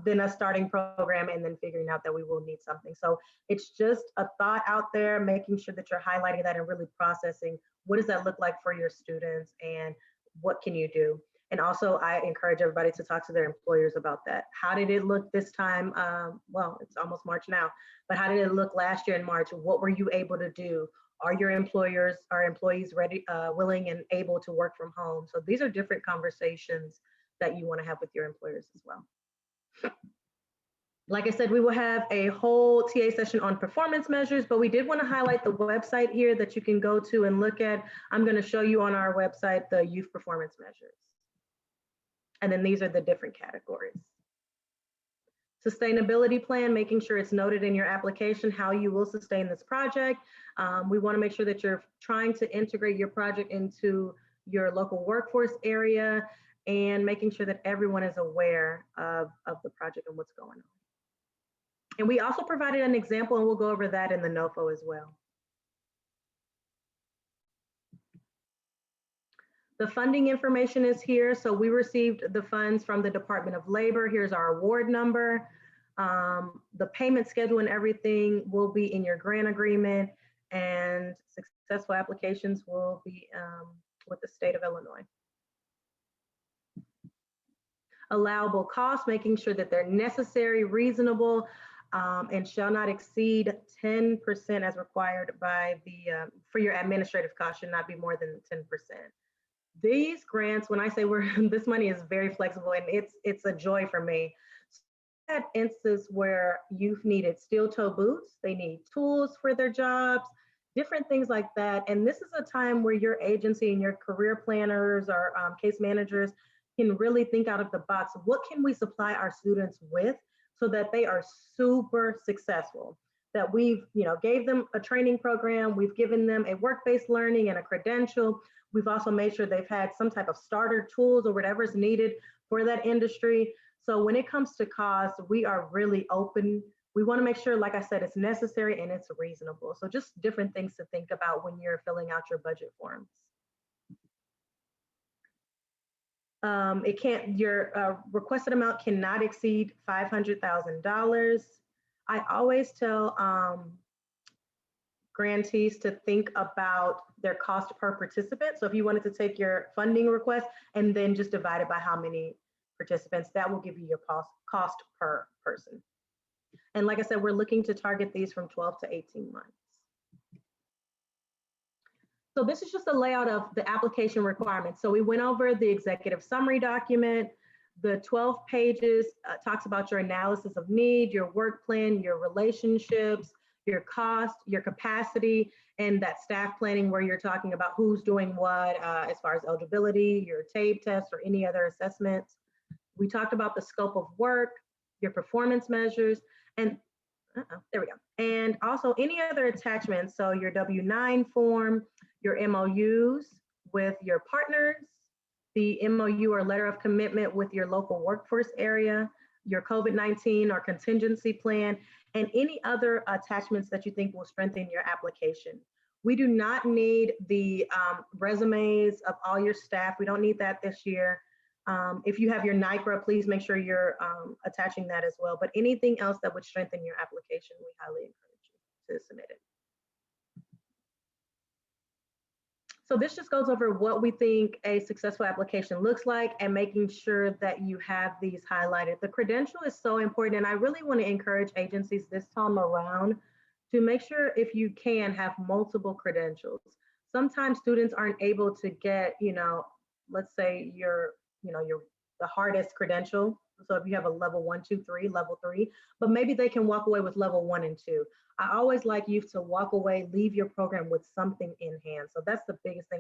than a starting program and then figuring out that we will need something. So it's just a thought out there, making sure that you're highlighting that and really processing what does that look like for your students and what can you do? And also I encourage everybody to talk to their employers about that. How did it look this time? Well, it's almost March now, but how did it look last year in March? What were you able to do? Are your employees ready, willing and able to work from home? So these are different conversations that you want to have with your employers as well. Like I said, we will have a whole TA session on performance measures, but we did want to highlight the website here that you can go to and look at. I'm going to show you on our website the youth performance measures. And then these are the different categories. Sustainability plan, making sure it's noted in your application how you will sustain this project. We want to make sure that you're trying to integrate your project into your local workforce area and making sure that everyone is aware of the project and what's going on. And we also provided an example, and we'll go over that in the NOFO as well. The funding information is here. So we received the funds from the Department of Labor. Here's our award number. The payment schedule and everything will be in your grant agreement, and successful applications will be with the state of Illinois. Allowable costs, making sure that they're necessary, reasonable, and shall not exceed 10% as required by the, for your administrative costs, should not be more than 10%. These grants, when I say this money is very flexible, and it's a joy for me. Had instances where youth needed steel toe boots, they need tools for their jobs, different things like that. And this is a time where your agency and your career planners or case managers can really think out of the box. What can we supply our students with so that they are super successful? That we've, gave them a training program, we've given them a work-based learning and a credential. We've also made sure they've had some type of starter tools or whatever is needed for that industry. So when it comes to cost, we are really open. We want to make sure, like I said, it's necessary and it's reasonable. So just different things to think about when you're filling out your budget forms. Your requested amount cannot exceed $500,000. I always tell grantees to think about their cost per participant. So if you wanted to take your funding request and then just divide it by how many participants, that will give you your cost per person. And like I said, we're looking to target these from 12 to 18 months. So this is just a layout of the application requirements. So we went over the executive summary document. The 12 pages talks about your analysis of need, your work plan, your relationships, your cost, your capacity, and that staff planning where you're talking about who's doing what as far as eligibility, your TABE test, or any other assessments. We talked about the scope of work, your performance measures, and there we go. And also any other attachments, so your W-9 form, your MOUs with your partners, the MOU or letter of commitment with your local workforce area, your COVID-19 or contingency plan, and any other attachments that you think will strengthen your application. We do not need the resumes of all your staff. We don't need that this year. If you have your NICRA, please make sure you're attaching that as well. But anything else that would strengthen your application, we highly encourage you to submit it. So this just goes over what we think a successful application looks like and making sure that you have these highlighted. The credential is so important, and I really want to encourage agencies this time around to make sure, if you can, have multiple credentials. Sometimes students aren't able to get, let's say the hardest credential. So if you have a level 1, 2, 3, level 3, but maybe they can walk away with level 1 and 2. I always like youth to walk away, leave your program with something in hand. So that's the biggest thing.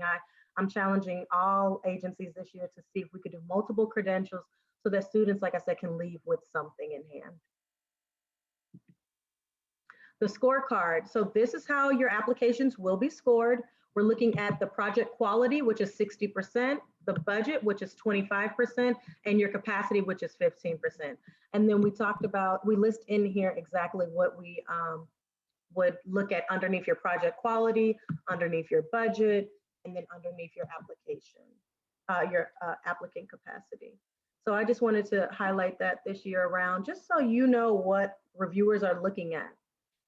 I'm challenging all agencies this year to see if we could do multiple credentials so that students, like I said, can leave with something in hand. The scorecard. So this is how your applications will be scored. We're looking at the project quality, which is 60%, the budget, which is 25%, and your capacity, which is 15%. And then we list in here exactly what we would look at underneath your project quality, underneath your budget, and then underneath your application, your applicant capacity. So I just wanted to highlight that this year around, just so you know what reviewers are looking at.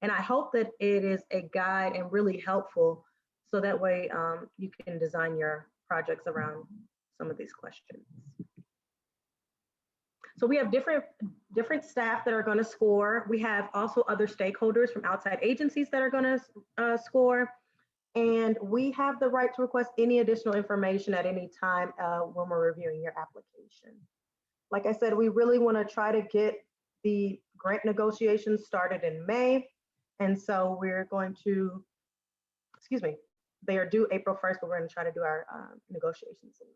And I hope that it is a guide and really helpful, so that way you can design your projects around some of these questions. So we have different staff that are going to score. We have also other stakeholders from outside agencies that are going to score. And we have the right to request any additional information at any time when we're reviewing your application. Like I said, we really want to try to get the grant negotiations started in May. And so we're going to, they are due April 1st, but we're going to try to do our negotiations in May.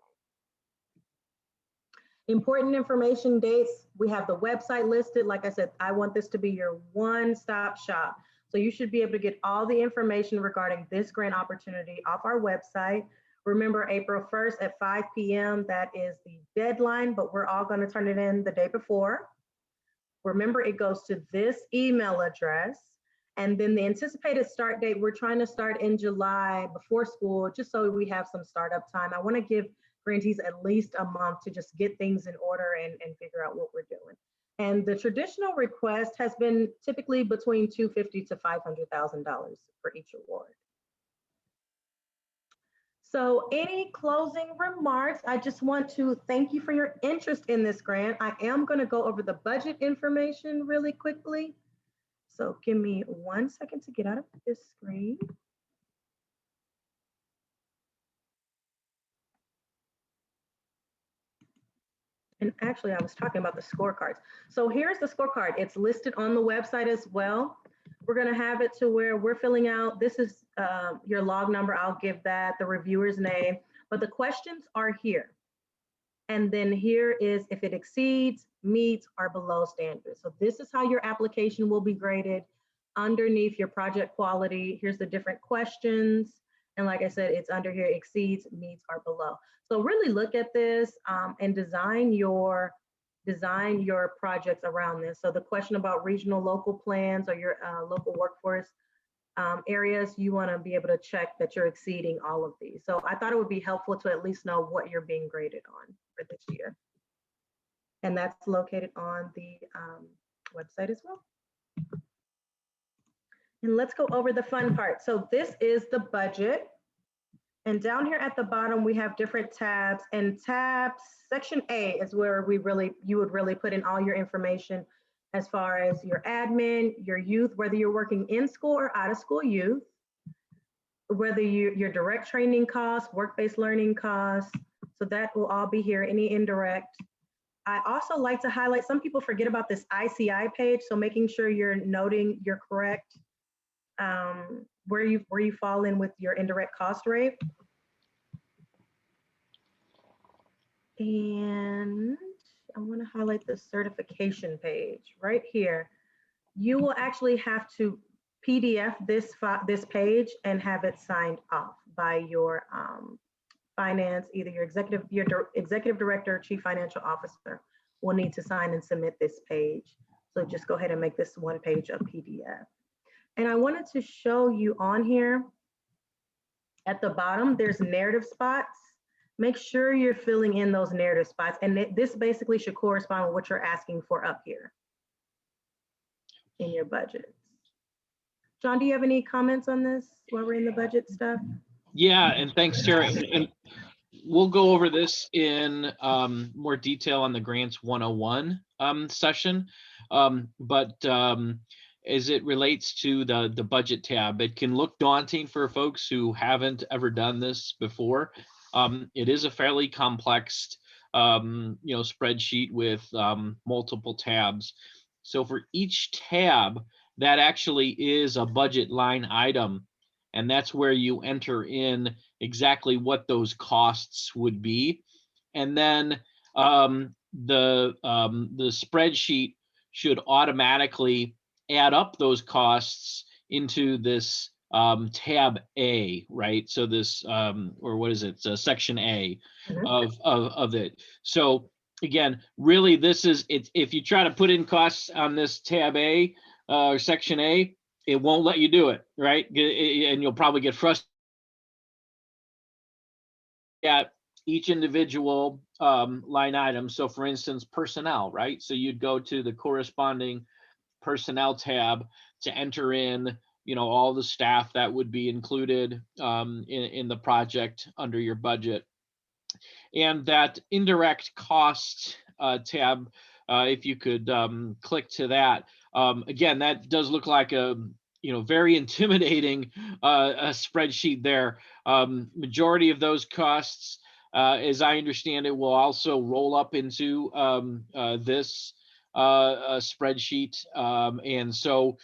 Important information dates, we have the website listed. Like I said, I want this to be your one-stop shop. So you should be able to get all the information regarding this grant opportunity off our website. Remember, April 1st at 5 p.m., that is the deadline, but we're all going to turn it in the day before. Remember, it goes to this email address. And then the anticipated start date, we're trying to start in July before school, just so we have some startup time. I want to give grantees at least a month to just get things in order and figure out what we're doing. And the traditional request has been typically between $250,000 to $500,000 for each award. So any closing remarks? I just want to thank you for your interest in this grant. I am going to go over the budget information really quickly. So give me 1 second to get out of this screen. And actually, I was talking about the scorecards. So here's the scorecard. It's listed on the website as well. We're going to have it to where we're filling out. This is your log number. I'll give that, the reviewer's name. But the questions are here. And then here is if it exceeds, meets, or below standards. So this is how your application will be graded underneath your project quality. Here's the different questions. And like I said, it's under here, exceeds, meets, or below. So really look at this and design your projects around this. So the question about regional local plans or your local workforce areas, you want to be able to check that you're exceeding all of these. So I thought it would be helpful to at least know what you're being graded on for this year. And that's located on the website as well. And let's go over the fun part. So this is the budget. And down here at the bottom, we have different tabs, and section A is where you would really put in all your information as far as your admin, your youth, whether you're working in school or out of school youth, whether your direct training costs, work-based learning costs. So that will all be here, any indirect. I also like to highlight, some people forget about this ICI page. So making sure you're noting your correct, where you fall in with your indirect cost rate. And I want to highlight the certification page right here. You will actually have to PDF this page and have it signed off by your finance, either your executive director or chief financial officer will need to sign and submit this page. So just go ahead and make this one page a PDF. And I wanted to show you on here at the bottom, there's narrative spots. Make sure you're filling in those narrative spots. And this basically should correspond with what you're asking for up here in your budgets. John, do you have any comments on this while we're in the budget stuff? Yeah, and thanks, Tara. And we'll go over this in more detail on the Grants 101 session. But as it relates to the budget tab, it can look daunting for folks who haven't ever done this before. It is a fairly complex, spreadsheet with multiple tabs. So for each tab, that actually is a budget line item, and that's where you enter in exactly what those costs would be, and then the spreadsheet should automatically add up those costs into this tab A, right? So this, or what is it? Section A of it. So again, really, this is it. If you try to put in costs on this tab A or section A, it won't let you do it, right? And you'll probably get frustrated at each individual line item. So for instance, personnel, right? So you'd go to the corresponding personnel tab to enter in, all the staff that would be included in the project under your budget. And that indirect cost tab, if you could click to that, again, that does look like a very intimidating a spreadsheet there. Majority of those costs, as I understand it, will also roll up into this spreadsheet. And so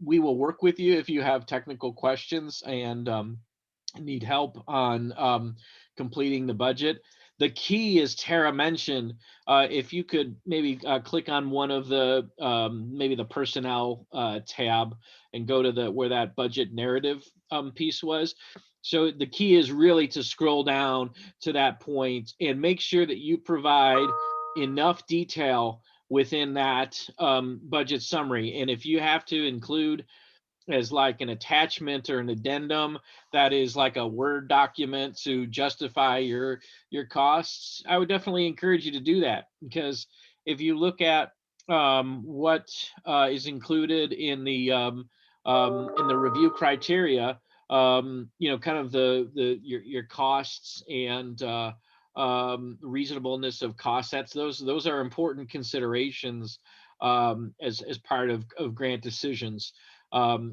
we will work with you if you have technical questions and need help on completing the budget. The key, as Tara mentioned, if you could maybe click on one of the maybe the personnel tab and go to where that budget narrative piece was. So the key is really to scroll down to that point and make sure that you provide enough detail within that budget summary. And if you have to include as like an attachment or an addendum that is like a Word document to justify your costs, I would definitely encourage you to do that, because if you look at what is included in the review criteria, you know, kind of your costs and reasonableness of cost sets. Those are important considerations as part of grant decisions.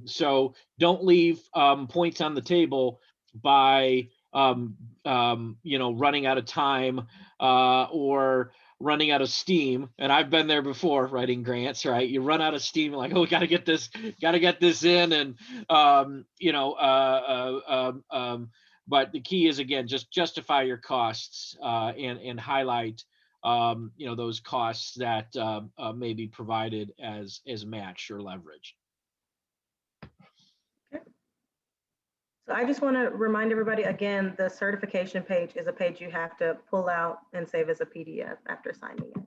So don't leave points on the table by you know, running out of time or running out of steam. And I've been there before writing grants, right? You run out of steam, like, oh, we got to get this in, and you know, but the key is, again, just justify your costs and highlight you know, those costs that may be provided as match or leverage. So I just want to remind everybody again, the certification page is a page you have to pull out and save as a PDF after signing it.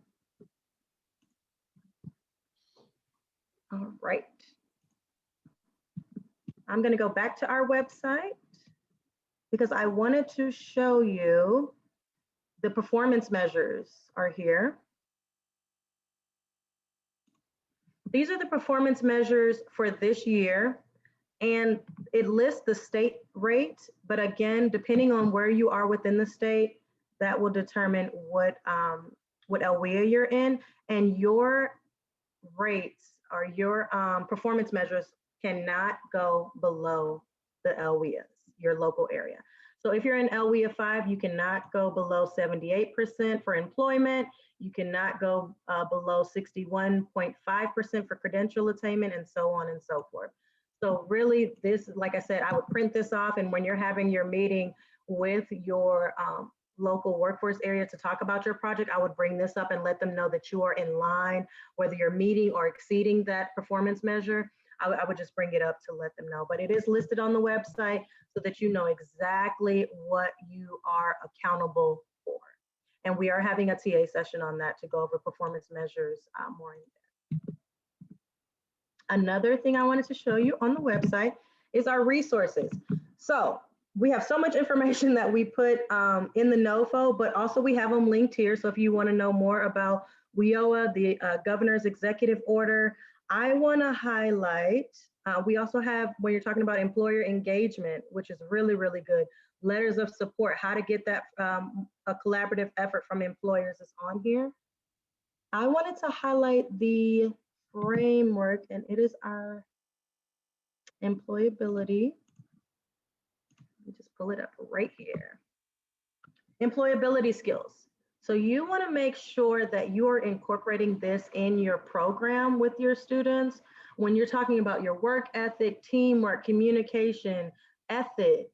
All right. I'm going to go back to our website because I wanted to show you the performance measures are here. These are the performance measures for this year. And it lists the state rate, but again, depending on where you are within the state, that will determine what LWIA you're in, and your rates or your performance measures cannot go below the LWIAs, your local area. So if you're in LWIA 5, you cannot go below 78% for employment. You cannot go below 61.5% for credential attainment, and so on and so forth. So really, this, like I said, I would print this off, and when you're having your meeting with your local workforce area to talk about your project, I would bring this up and let them know that you are in line, whether you're meeting or exceeding that performance measure. I would just bring it up to let them know. But it is listed on the website so that you know exactly what you are accountable for. And we are having a TA session on that to go over performance measures more in depth. Another thing I wanted to show you on the website is our resources. So we have so much information that we put in the NOFO, but also we have them linked here. So if you want to know more about WIOA, the governor's executive order, I want to highlight, we also have, when you're talking about employer engagement, which is really, really good, letters of support, how to get that, a collaborative effort from employers is on here. I wanted to highlight the framework, and it is our employability. Let me just pull it up right here. Employability skills. So you want to make sure that you are incorporating this in your program with your students when you're talking about your work ethic, teamwork, communication, ethics.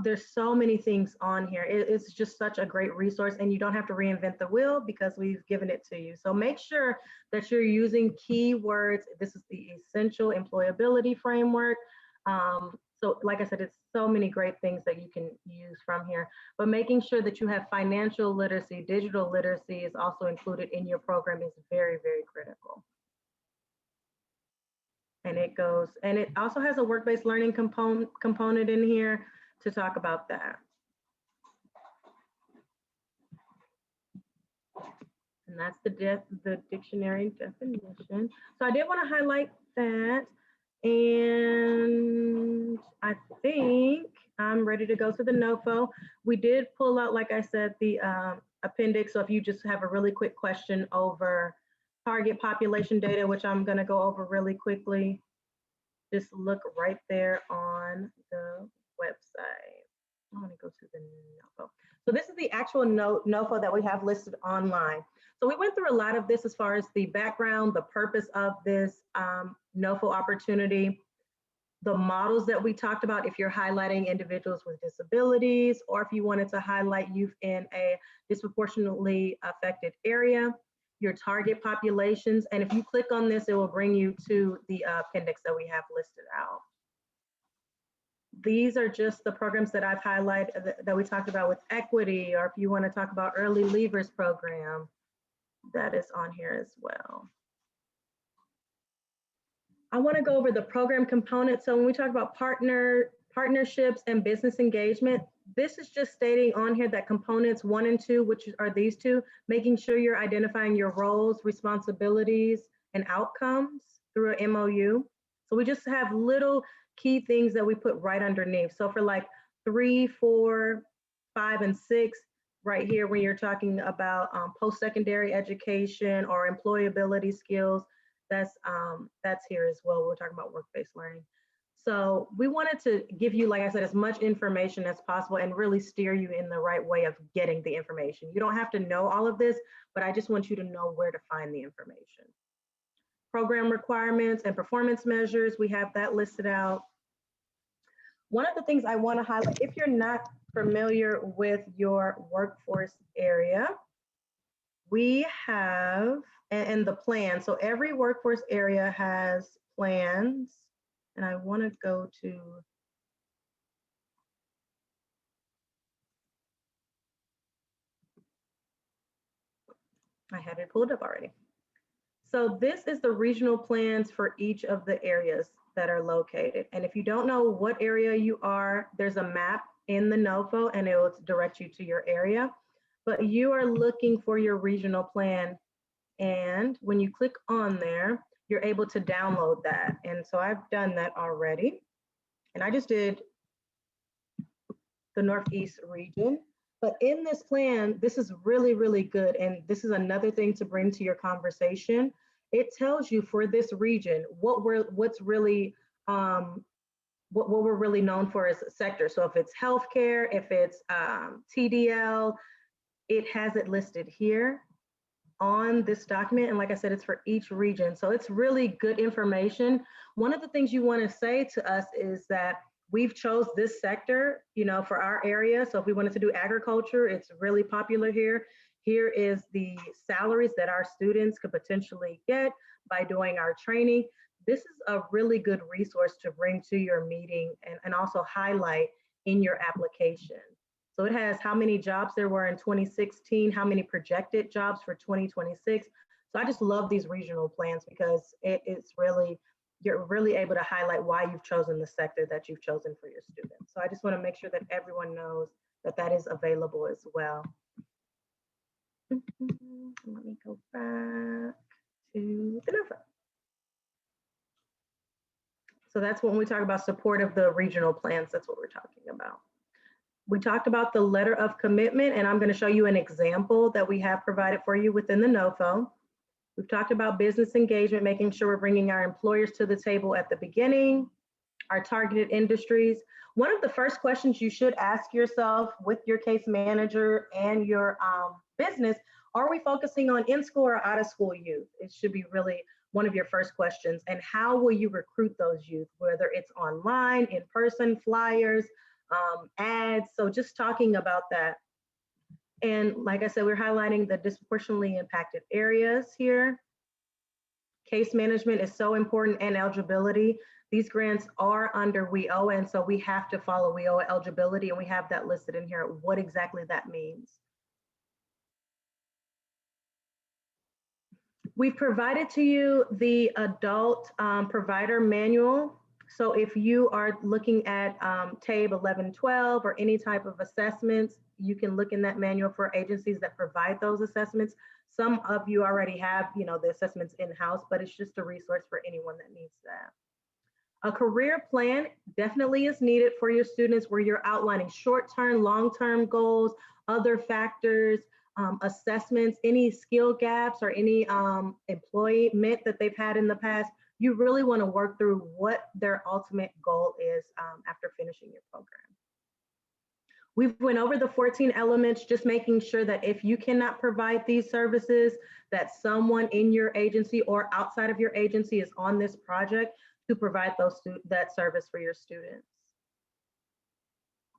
There's so many things on here. It's just such a great resource, and you don't have to reinvent the wheel because we've given it to you. So make sure that you're using keywords. This is the essential employability framework. So like I said, it's so many great things that you can use from here, but making sure that you have financial literacy, digital literacy is also included in your program is very, very critical. And it also has a work-based learning component in here to talk about that. And that's the dictionary definition. So I did want to highlight that. And I think I'm ready to go to the NOFO. We did pull out, like I said, the appendix. So if you just have a really quick question over target population data, which I'm going to go over really quickly, just look right there on the website. I'm going to go to the NOFO. So this is the actual NOFO that we have listed online. So we went through a lot of this as far as the background, the purpose of this NOFO opportunity, the models that we talked about if you're highlighting individuals with disabilities, or if you wanted to highlight youth in a disproportionately affected area, your target populations. And if you click on this, it will bring you to the appendix that we have listed out. These are just the programs that I've highlighted that we talked about with equity, or if you want to talk about early leavers program, that is on here as well. I want to go over the program components. So when we talk about partnerships and business engagement, this is just stating on here that components 1 and 2, which are these two, making sure you're identifying your roles, responsibilities, and outcomes through an MOU. So we just have little key things that we put right underneath. So for like 3, 4, 5, and 6, right here, when you're talking about post-secondary education or employability skills, that's here as well. We're talking about work-based learning. So we wanted to give you, like I said, as much information as possible and really steer you in the right way of getting the information. You don't have to know all of this, but I just want you to know where to find the information. Program requirements and performance measures, we have that listed out. One of the things I want to highlight, if you're not familiar with your workforce area, we have, and the plan. So every workforce area has plans. And I want to go to, I had it pulled up already. So this is the regional plans for each of the areas that are located. And if you don't know what area you are, there's a map in the NOFO and it will direct you to your area. But you are looking for your regional plan. And when you click on there, you're able to download that. And so I've done that already. And I just did the Northeast region. But in this plan, this is really, really good. And this is another thing to bring to your conversation. It tells you for this region, what we're really known for as a sector. So if it's healthcare, if it's TDL, it has it listed here on this document. And like I said, it's for each region. So it's really good information. One of the things you want to say to us is that we've chose this sector, for our area. So if we wanted to do agriculture, it's really popular here. Here is the salaries that our students could potentially get by doing our training. This is a really good resource to bring to your meeting and also highlight in your application. So it has how many jobs there were in 2016, how many projected jobs for 2026. So I just love these regional plans because you're really able to highlight why you've chosen the sector that you've chosen for your students. So I just want to make sure that everyone knows that that is available as well. Let me go back to the NOFO. So that's when we talk about support of the regional plans, that's what we're talking about. We talked about the letter of commitment, and I'm going to show you an example that we have provided for you within the NOFO. We've talked about business engagement, making sure we're bringing our employers to the table at the beginning, our targeted industries. One of the first questions you should ask yourself with your case manager and your business, are we focusing on in-school or out-of-school youth? It should be really one of your first questions. And how will you recruit those youth, whether it's online, in person, flyers, ads. So just talking about that. And like I said, we're highlighting the disproportionately impacted areas here. Case management is so important, and eligibility. These grants are under WIOA, and so we have to follow WIOA eligibility, and we have that listed in here, what exactly that means. We've provided to you the adult provider manual. So if you are looking at TABE 1112 or any type of assessments, you can look in that manual for agencies that provide those assessments. Some of you already have, the assessments in-house, but it's just a resource for anyone that needs that. A career plan definitely is needed for your students, where you're outlining short-term, long-term goals, other factors, assessments, any skill gaps or any employment that they've had in the past. You really want to work through what their ultimate goal is after finishing your program. We've went over the 14 elements, just making sure that if you cannot provide these services, that someone in your agency or outside of your agency is on this project to provide that service for your students.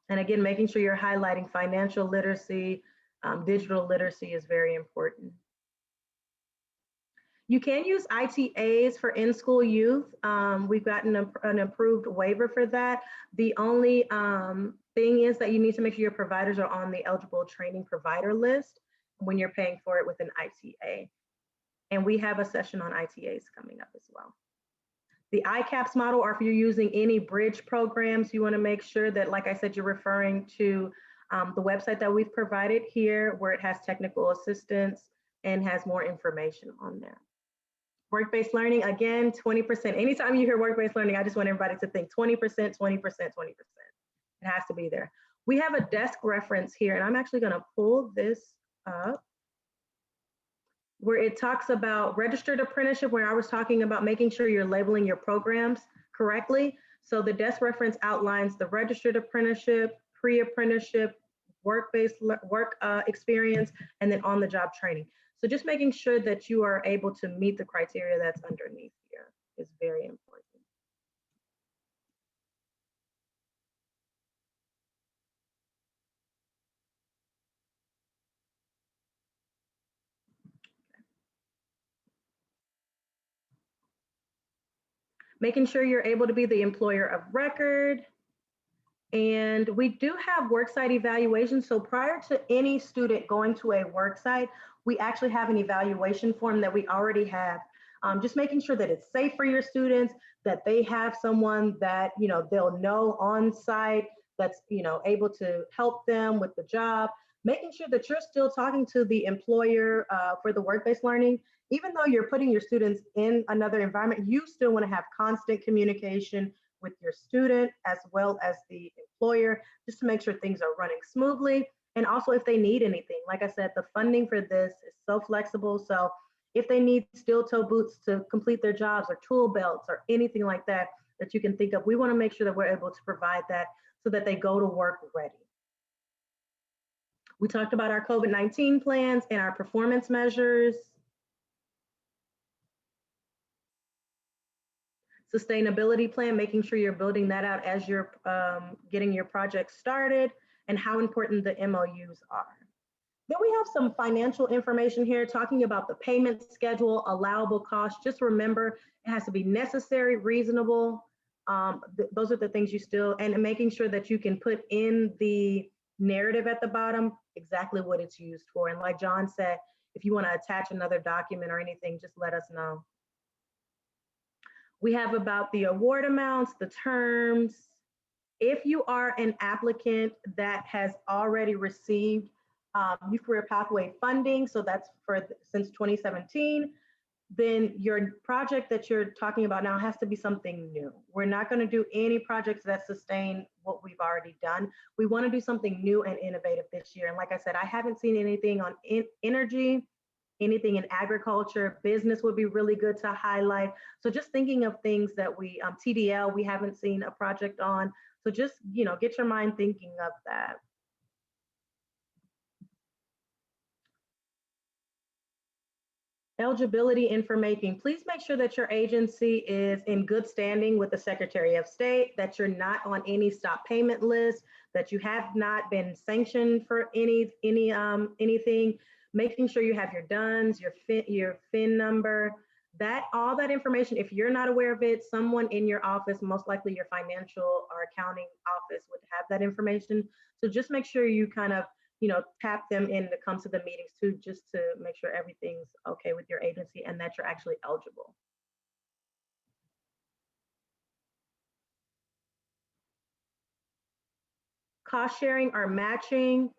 And again, making sure you're highlighting financial literacy, digital literacy is very important. You can use ITAs for in-school youth. We've gotten an approved waiver for that. The only thing is that you need to make sure your providers are on the eligible training provider list when you're paying for it with an ITA. And we have a session on ITAs coming up as well. The ICAPS model, or if you're using any bridge programs, you want to make sure that, like I said, you're referring to the website that we've provided here, where it has technical assistance and has more information on there. Work-based learning, again, 20%. Anytime you hear work-based learning, I just want everybody to think 20%, 20%, 20%. It has to be there. We have a desk reference here, and I'm actually gonna pull this up, where it talks about registered apprenticeship, where I was talking about making sure you're labeling your programs correctly. So the desk reference outlines the registered apprenticeship, pre-apprenticeship, work-based work experience, and then on-the-job training. So just making sure that you are able to meet the criteria that's underneath here is very important. Making sure you're able to be the employer of record. And we do have worksite evaluation. So prior to any student going to a worksite, we actually have an evaluation form that we already have. Just making sure that it's safe for your students, that they have someone that they'll know on site that's able to help them with the job. Making sure that you're still talking to the employer for the work-based learning. Even though you're putting your students in another environment, you still want to have constant communication with your student as well as the employer, just to make sure things are running smoothly. And also if they need anything, like I said, the funding for this is so flexible. So if they need steel toe boots to complete their jobs, or tool belts or anything like that that you can think of, we want to make sure that we're able to provide that so that they go to work ready. We talked about our COVID-19 plans and our performance measures. Sustainability plan, making sure you're building that out as you're getting your project started, and how important the MOUs are. Then we have some financial information here talking about the payment schedule, allowable costs. Just remember, it has to be necessary, reasonable. Those are the things you still, and making sure that you can put in the narrative at the bottom exactly what it's used for. And like John said, if you want to attach another document or anything, just let us know. We have about the award amounts, the terms. If you are an applicant that has already received Youth Career Pathway funding, so that's since 2017, then your project that you're talking about now has to be something new. We're not going to do any projects that sustain what we've already done. We want to do something new and innovative this year. And like I said, I haven't seen anything on energy, anything in agriculture. Business would be really good to highlight. So just thinking of things that we, TDL, we haven't seen a project on. So just, get your mind thinking of that. Eligibility information. Please make sure that your agency is in good standing with the Secretary of State, that you're not on any stop payment list, that you have not been sanctioned for anything. Making sure you have your DUNS, your FIN number, all that information. If you're not aware of it, someone in your office, most likely your financial or accounting office, would have that information. So just make sure you kind of tap them in to come to the meetings too, just to make sure everything's okay with your agency and that you're actually eligible. Cost sharing or matching.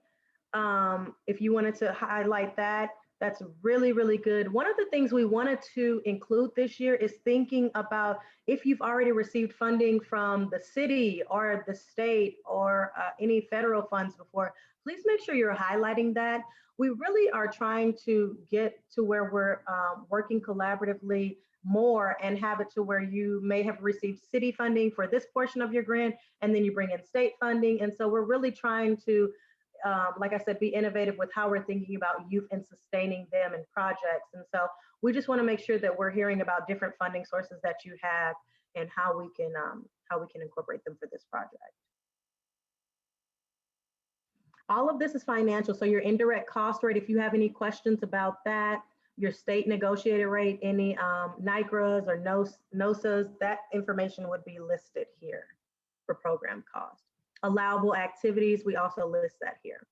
If you wanted to highlight that, that's really, really good. One of the things we wanted to include this year is thinking about if you've already received funding from the city or the state or any federal funds before, please make sure you're highlighting that. We really are trying to get to where we're working collaboratively more and have it to where you may have received city funding for this portion of your grant, and then you bring in state funding. And so we're really trying to, like I said, be innovative with how we're thinking about youth and sustaining them in projects. And so we just want to make sure that we're hearing about different funding sources that you have and how we can incorporate them for this project. All of this is financial, so your indirect cost rate, if you have any questions about that, your state negotiated rate, any NICRAs or NOSAs, that information would be listed here for program cost. Allowable activities, we also list that here.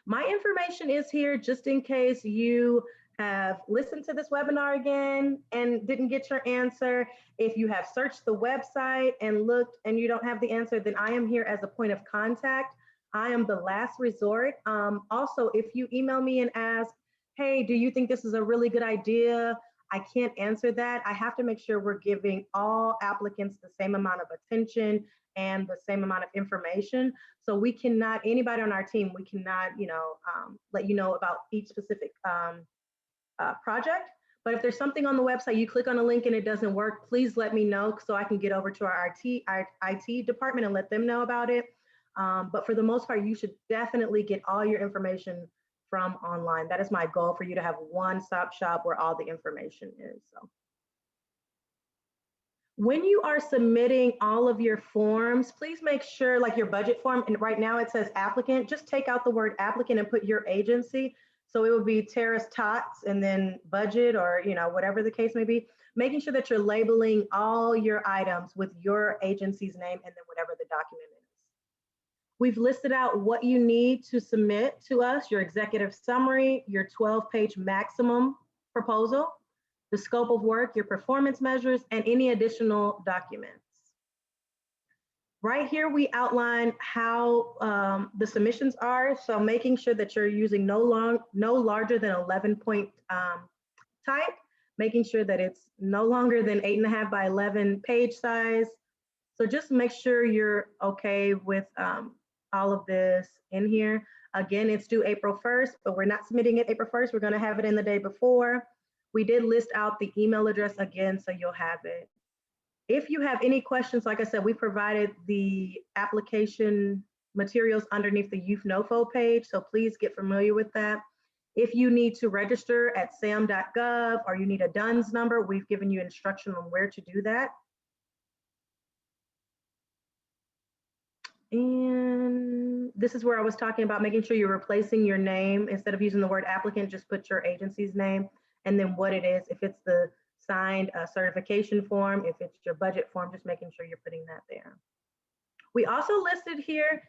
My information is here just in case you have listened to this webinar again and didn't get your answer. If you have searched the website and looked and you don't have the answer, then I am here as a point of contact. I am the last resort. Also, if you email me and ask, hey, do you think this is a really good idea? I can't answer that. I have to make sure we're giving all applicants the same amount of attention and the same amount of information. So we cannot, anybody on our team, we cannot, let you know about each specific project. But if there's something on the website, you click on a link and it doesn't work, please let me know so I can get over to our IT department and let them know about it. But for the most part, you should definitely get all your information from online. That is my goal, for you to have one-stop shop where all the information is. So when you are submitting all of your forms, please make sure, like your budget form, and right now it says applicant, just take out the word applicant and put your agency. So it would be Terrace Tots and then budget, or whatever the case may be, making sure that you're labeling all your items with your agency's name and then whatever the document is. We've listed out what you need to submit to us: your executive summary, your 12-page maximum proposal, the scope of work, your performance measures, and any additional documents. Right here, we outline how the submissions are. So making sure that you're using no larger than 11-point type, making sure that it's no longer than 8.5 by 11 page size. So just make sure you're okay with all of this in here. Again, it's due April 1st, but we're not submitting it April 1st. We're going to have it in the day before. We did list out the email address again, so you'll have it. If you have any questions, like I said, we provided the application materials underneath the Youth NOFO page, so please get familiar with that. If you need to register at sam.gov or you need a DUNS number, we've given you instruction on where to do that. And this is where I was talking about making sure you're replacing your name. Instead of using the word applicant, just put your agency's name and then what it is. If it's the signed certification form, if it's your budget form, just making sure you're putting that there. We also listed here,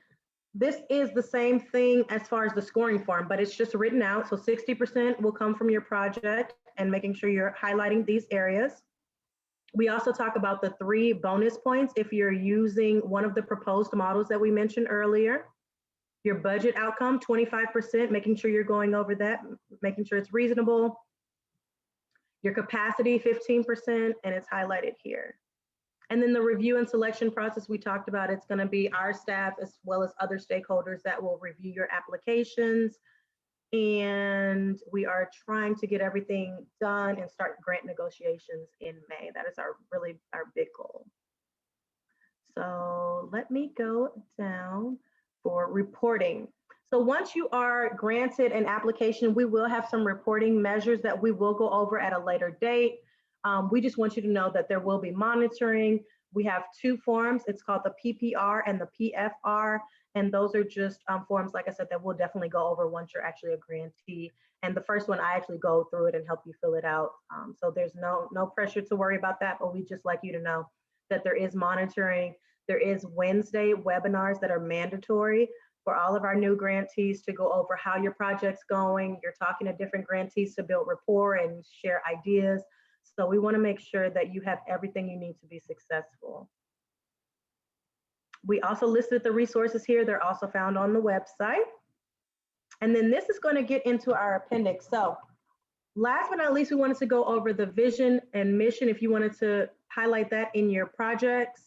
this is the same thing as far as the scoring form, but it's just written out. So 60% will come from your project, and making sure you're highlighting these areas. We also talk about the 3 bonus points if you're using one of the proposed models that we mentioned earlier. Your budget outcome, 25%, making sure you're going over that, making sure it's reasonable. Your capacity, 15%, and it's highlighted here. And then the review and selection process we talked about, it's going to be our staff as well as other stakeholders that will review your applications. And we are trying to get everything done and start grant negotiations in May. That is our big goal. So let me go down for reporting. So once you are granted an application, we will have some reporting measures that we will go over at a later date. We just want you to know that there will be monitoring. We have 2 forms. It's called the PPR and the PFR. And those are just forms, like I said, that we'll definitely go over once you're actually a grantee. And the first one, I actually go through it and help you fill it out. So there's no pressure to worry about that, but we just like you to know that there is monitoring. There is Wednesday webinars that are mandatory for all of our new grantees to go over how your project's going. You're talking to different grantees to build rapport and share ideas. So we want to make sure that you have everything you need to be successful. We also listed the resources here. They're also found on the website. And then this is going to get into our appendix. So last but not least, we wanted to go over the vision and mission. If you wanted to highlight that in your projects.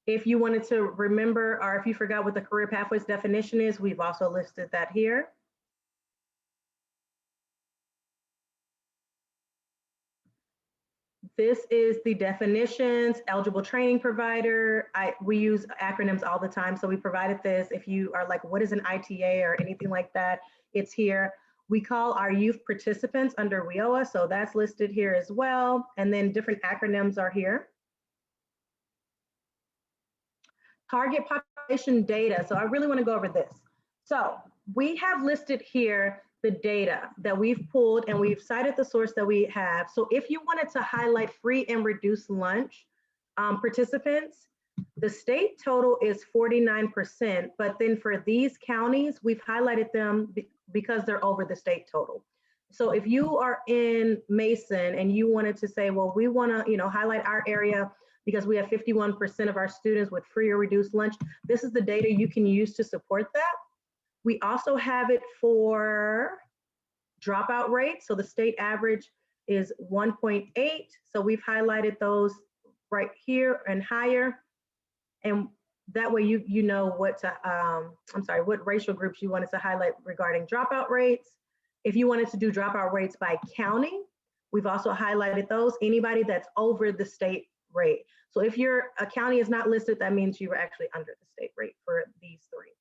If you wanted to remember, or if you forgot what the career pathways definition is, we've also listed that here. This is the definitions, eligible training provider. We use acronyms all the time, so we provided this. If you are like, what is an ITA or anything like that, it's here. We call our youth participants under WIOA, so that's listed here as well. And then different acronyms are here. Target population data. So I really want to go over this. So we have listed here the data that we've pulled, and we've cited the source that we have. So if you wanted to highlight free and reduced lunch participants, the state total is 49%, but then for these counties, we've highlighted them because they're over the state total. So if you are in Mason and you wanted to say, well, we want to, highlight our area because we have 51% of our students with free or reduced lunch, this is the data you can use to support that. We also have it for dropout rate. So the state average is 1.8. So we've highlighted those right here and higher. And that way you know what to, what racial groups you wanted to highlight regarding dropout rates. If you wanted to do dropout rates by county, we've also highlighted those, anybody that's over the state rate. So if your county is not listed, that means you were actually under the state rate for these three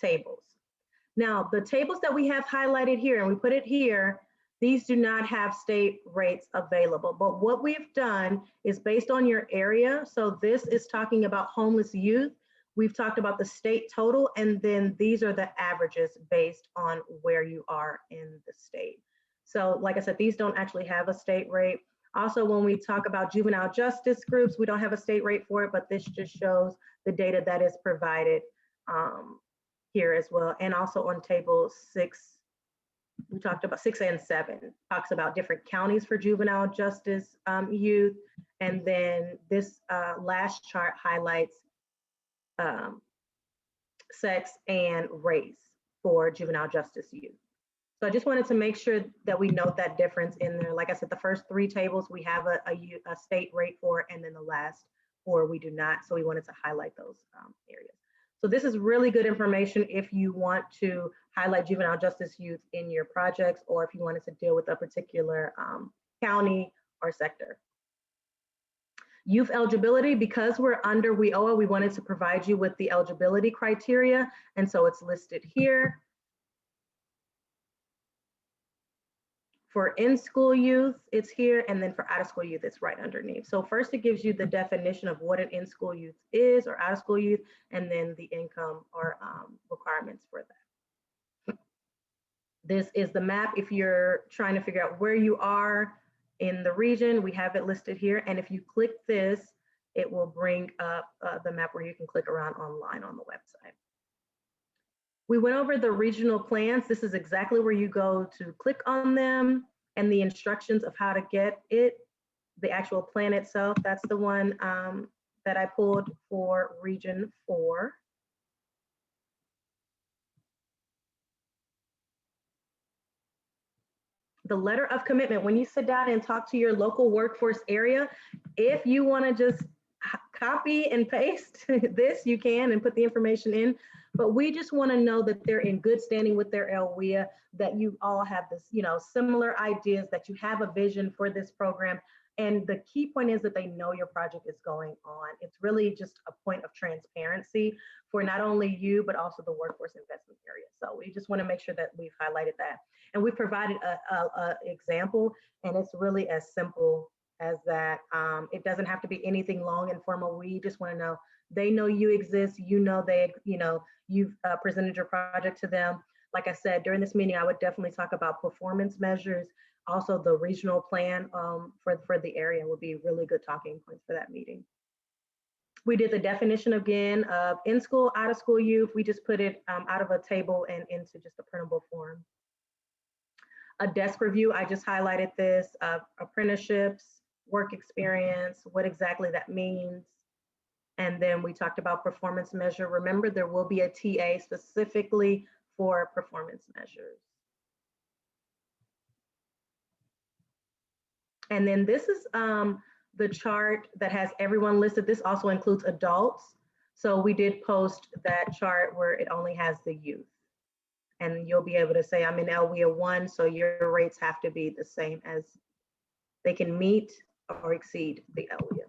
tables. Now, the tables that we have highlighted here, and we put it here, these do not have state rates available. But what we've done is based on your area. So this is talking about homeless youth. We've talked about the state total, and then these are the averages based on where you are in the state. So like I said, these don't actually have a state rate. Also, when we talk about juvenile justice groups, we don't have a state rate for it, but this just shows the data that is provided here as well. And also on table 6, we talked about 6 and 7, talks about different counties for juvenile justice youth. And then this last chart highlights sex and race for juvenile justice youth. So I just wanted to make sure that we note that difference in there. Like I said, the first 3 tables we have a state rate for, and then the last 4 we do not. So we wanted to highlight those areas. So this is really good information if you want to highlight juvenile justice youth in your projects, or if you wanted to deal with a particular county or sector. Youth eligibility, because we're under WIOA, we wanted to provide you with the eligibility criteria, and so it's listed here. For in-school youth, it's here, and then for out-of-school youth, it's right underneath. So first it gives you the definition of what an in-school youth is, or out-of-school youth, and then the income or requirements for that. This is the map. If you're trying to figure out where you are in the region, we have it listed here. And if you click this, it will bring up the map where you can click around online on the website. We went over the regional plans. This is exactly where you go to click on them, and the instructions of how to get it, the actual plan itself. That's the one that I pulled for Region 4. The letter of commitment, when you sit down and talk to your local workforce area, if you want to just copy and paste this, you can, and put the information in. But we just want to know that they're in good standing with their LWIA, that you all have this, similar ideas, that you have a vision for this program. And the key point is that they know your project is going on. It's really just a point of transparency for not only you, but also the workforce investment area. So we just want to make sure that we've highlighted that. And we provided a example, and it's really as simple as that. It doesn't have to be anything long and formal. We just want to know they know you exist. You've presented your project to them. Like I said, during this meeting, I would definitely talk about performance measures. Also, the regional plan for the area would be really good talking points for that meeting. We did the definition again of in-school, out-of-school youth. We just put it out of a table and into just a printable form. A desk review, I just highlighted this, apprenticeships, work experience, what exactly that means. And then we talked about performance measure. Remember, there will be a TA specifically for performance measures. And then this is the chart that has everyone listed. This also includes adults. So we did post that chart where it only has the youth. And you'll be able to say, I'm in LWIA 1, so your rates have to be the same, as they can meet or exceed the LWIA.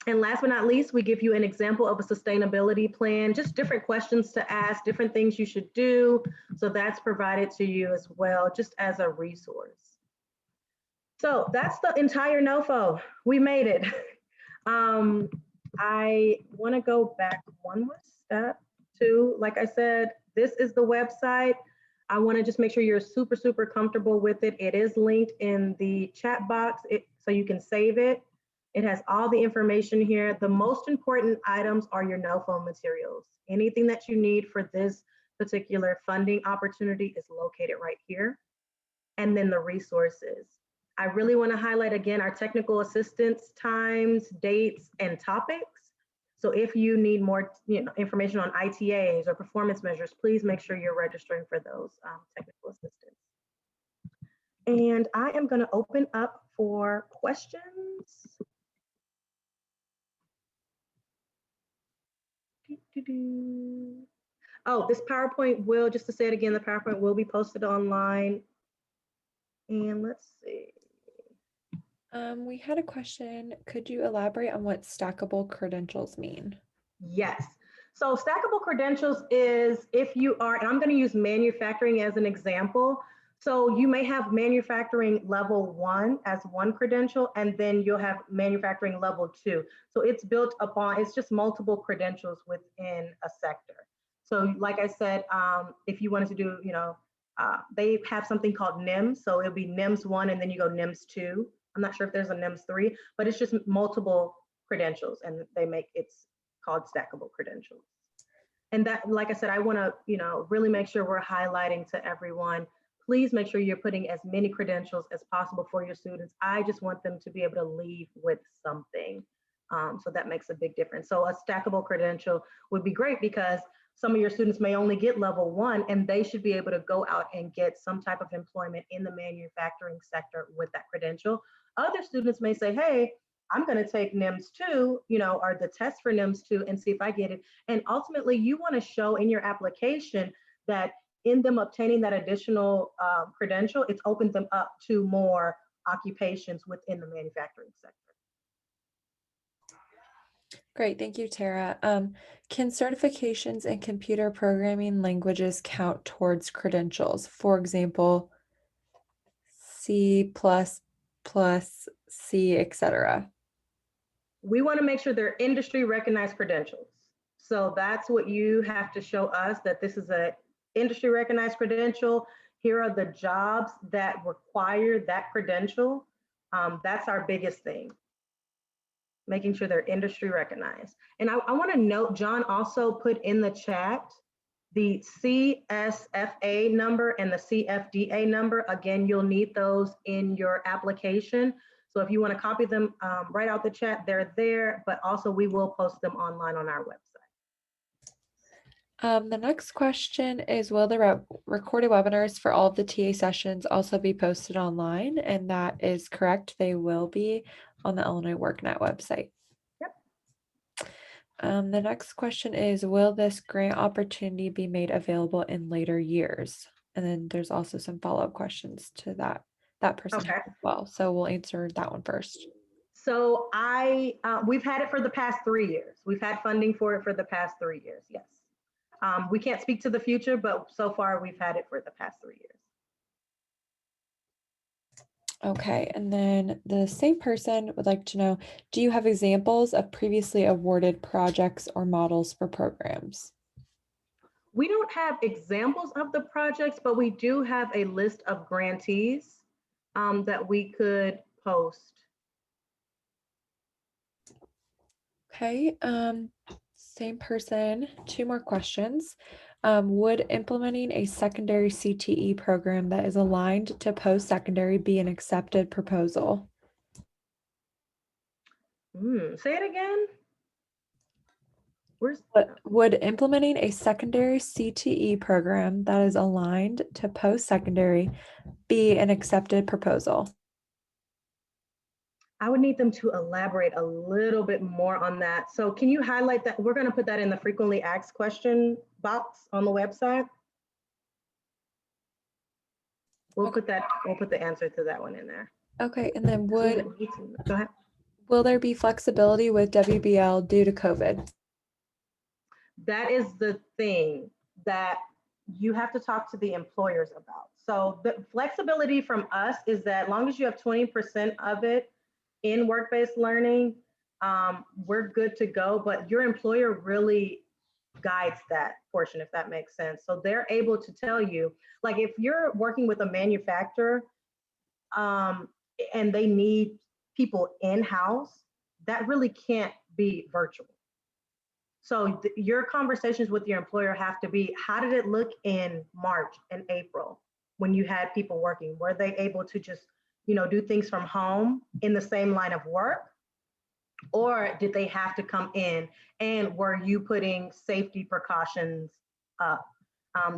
And last but not least, we give you an example of a sustainability plan, just different questions to ask, different things you should do. So that's provided to you as well, just as a resource. So that's the entire NOFO. We made it. I want to go back one more step too. Like I said, this is the website. I want to just make sure you're super, super comfortable with it. It is linked in the chat box so you can save it. It has all the information here. The most important items are your NOFO materials. Anything that you need for this particular funding opportunity is located right here. And then the resources. I really want to highlight again our technical assistance times, dates, and topics. So if you need more information on ITAs or performance measures, please make sure you're registering for those technical assistance. And I am going to open up for questions. Oh, this PowerPoint will, just to say it again, the PowerPoint will be posted online. And let's see. We had a question. Could you elaborate on what stackable credentials mean? Yes. So stackable credentials is if you are, and I'm going to use manufacturing as an example. So you may have manufacturing level 1 as one credential, and then you'll have manufacturing level 2. So it's built upon, it's just multiple credentials within a sector. So like I said, if you wanted to do, they have something called NIMS. So it'll be NIMS 1 and then you go NIMS 2. I'm not sure if there's a NIMS 3, but it's just multiple credentials and they make it's called stackable credentials. And that, like I said, I want to, really make sure we're highlighting to everyone. Please make sure you're putting as many credentials as possible for your students. I just want them to be able to leave with something. So that makes a big difference. So a stackable credential would be great because some of your students may only get level 1 and they should be able to go out and get some type of employment in the manufacturing sector with that credential. Other students may say, hey, I'm going to take NIMS 2, or the test for NIMS 2 and see if I get it. And ultimately, you want to show in your application that in them obtaining that additional credential, it's opened them up to more occupations within the manufacturing sector. Great, thank you, Tara. Can certifications in computer programming languages count towards credentials? For example, C++, C, etc. We want to make sure they're industry recognized credentials. So that's what you have to show us, that this is a industry recognized credential. Here are the jobs that require that credential. That's our biggest thing, making sure they're industry recognized. And I want to note, John also put in the chat the CSFA number and the CFDA number. Again, you'll need those in your application. So if you want to copy them right out the chat, they're there, but also we will post them online on our website. The next question is, will the recorded webinars for all of the TA sessions also be posted online? And that is correct. They will be on the Illinois WorkNet website. Yep. The next question is, will this grant opportunity be made available in later years? And then there's also some follow-up questions to that person Okay. as well. So we'll answer that one first. So we've had it for the past 3 years. We've had funding for it for the past 3 years, yes. We can't speak to the future, but so far we've had it for the past 3 years. Okay, and then the same person would like to know, do you have examples of previously awarded projects or models for programs? We don't have examples of the projects, but we do have a list of grantees that we could post. Okay, same person, 2 more questions. Would implementing a secondary CTE program that is aligned to post-secondary be an accepted proposal? Say it again. Would implementing a secondary CTE program that is aligned to post-secondary be an accepted proposal? I would need them to elaborate a little bit more on that. So can you highlight that? We're going to put that in the frequently asked question box on the website. We'll put the answer to that one in there. Okay, and then Go ahead. will there be flexibility with WBL due to COVID? That is the thing that you have to talk to the employers about. So the flexibility from us is that as long as you have 20% of it in work-based learning, we're good to go, but your employer really guides that portion, if that makes sense. So they're able to tell you, like if you're working with a manufacturer and they need people in-house, that really can't be virtual. So your conversations with your employer have to be, how did it look in March and April when you had people working? Were they able to just do things from home in the same line of work? Or did they have to come in? And were you putting safety precautions up?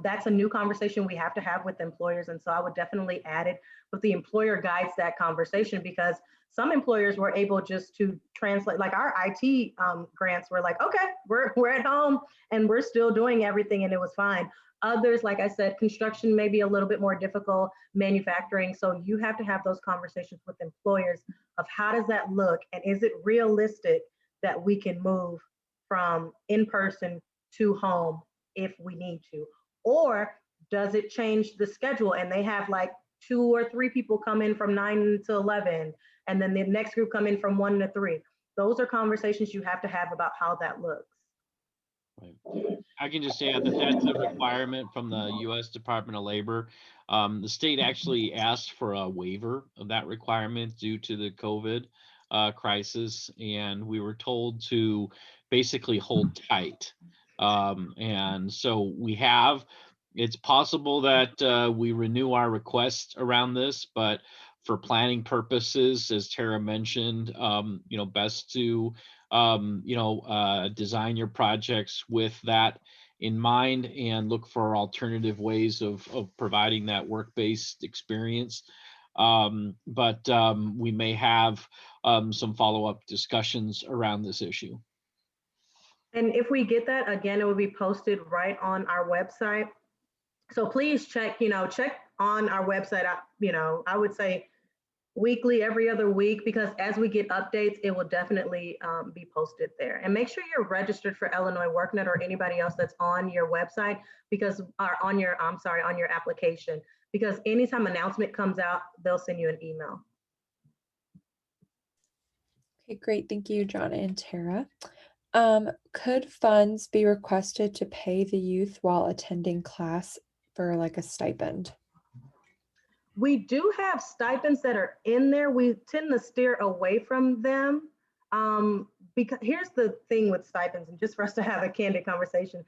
That's a new conversation we have to have with employers. And so I would definitely add it with the employer guides that conversation, because some employers were able just to translate, like our IT grants were like, okay, we're at home and we're still doing everything and it was fine. Others, like I said, construction may be a little bit more difficult, manufacturing. So you have to have those conversations with employers of how does that look? And is it realistic that we can move from in-person to home if we need to? Or does it change the schedule and they have like 2 or 3 people come in from 9 to 11 and then the next group come in from 1 to 3? Those are conversations you have to have about how that looks. Right. I can just add that that's a requirement from the U.S. Department of Labor. The state actually asked for a waiver of that requirement due to the COVID crisis, and we were told to basically hold tight. And so we have. It's possible that we renew our request around this, but for planning purposes, as Tara mentioned, best to design your projects with that in mind and look for alternative ways of providing that work-based experience. But we may have some follow-up discussions around this issue. And if we get that, again, it will be posted right on our website. So please check on our website, I would say weekly, every other week, because as we get updates, it will definitely be posted there. And make sure you're registered for Illinois WorkNet or anybody else that's on your website, because on your application, because anytime announcement comes out, they'll send you an email. Okay, great. Thank you, John and Tara. Could funds be requested to pay the youth while attending class for like a stipend? We do have stipends that are in there. We tend to steer away from them because here's the thing with stipends, and just for us to have a candid conversation,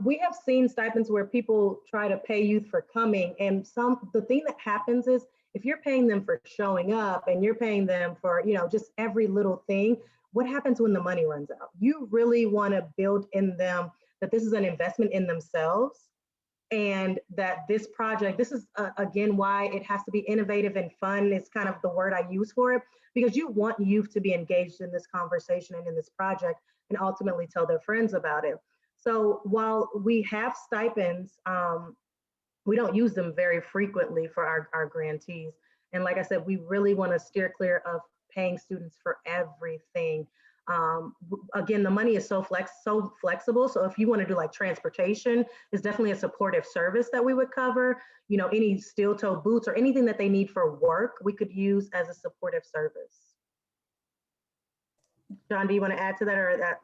we have seen stipends where people try to pay youth for coming, and the thing that happens is if you're paying them for showing up and you're paying them for just every little thing, what happens when the money runs out? You really want to build in them that this is an investment in themselves, and that this project, this is again why it has to be innovative and fun is kind of the word I use for it, because you want youth to be engaged in this conversation and in this project and ultimately tell their friends about it. So while we have stipends, we don't use them very frequently for our grantees. And like I said, we really want to steer clear of paying students for everything. Again, the money is so flexible. So if you want to do like transportation, is definitely a supportive service that we would cover. Any steel toe boots or anything that they need for work, we could use as a supportive service. John, do you want to add to that, or that?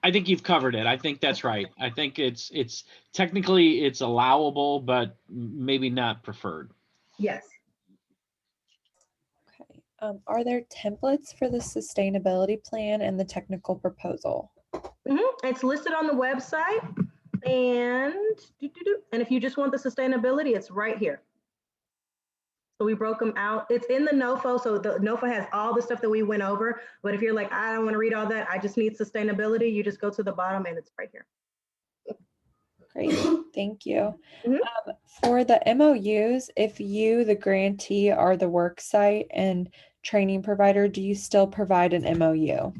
I think you've covered it. I think that's right. I think it's technically it's allowable, but maybe not preferred. Yes. Okay. Are there templates for the sustainability plan and the technical proposal? It's listed on the website, and if you just want the sustainability, it's right here. So we broke them out. It's in the NOFO. So the NOFO has all the stuff that we went over. But if you're like, I don't want to read all that, I just need sustainability, you just go to the bottom and it's right here. Great, thank you. For the MOUs, if you, the grantee, are the work site and training provider, do you still provide an MOU?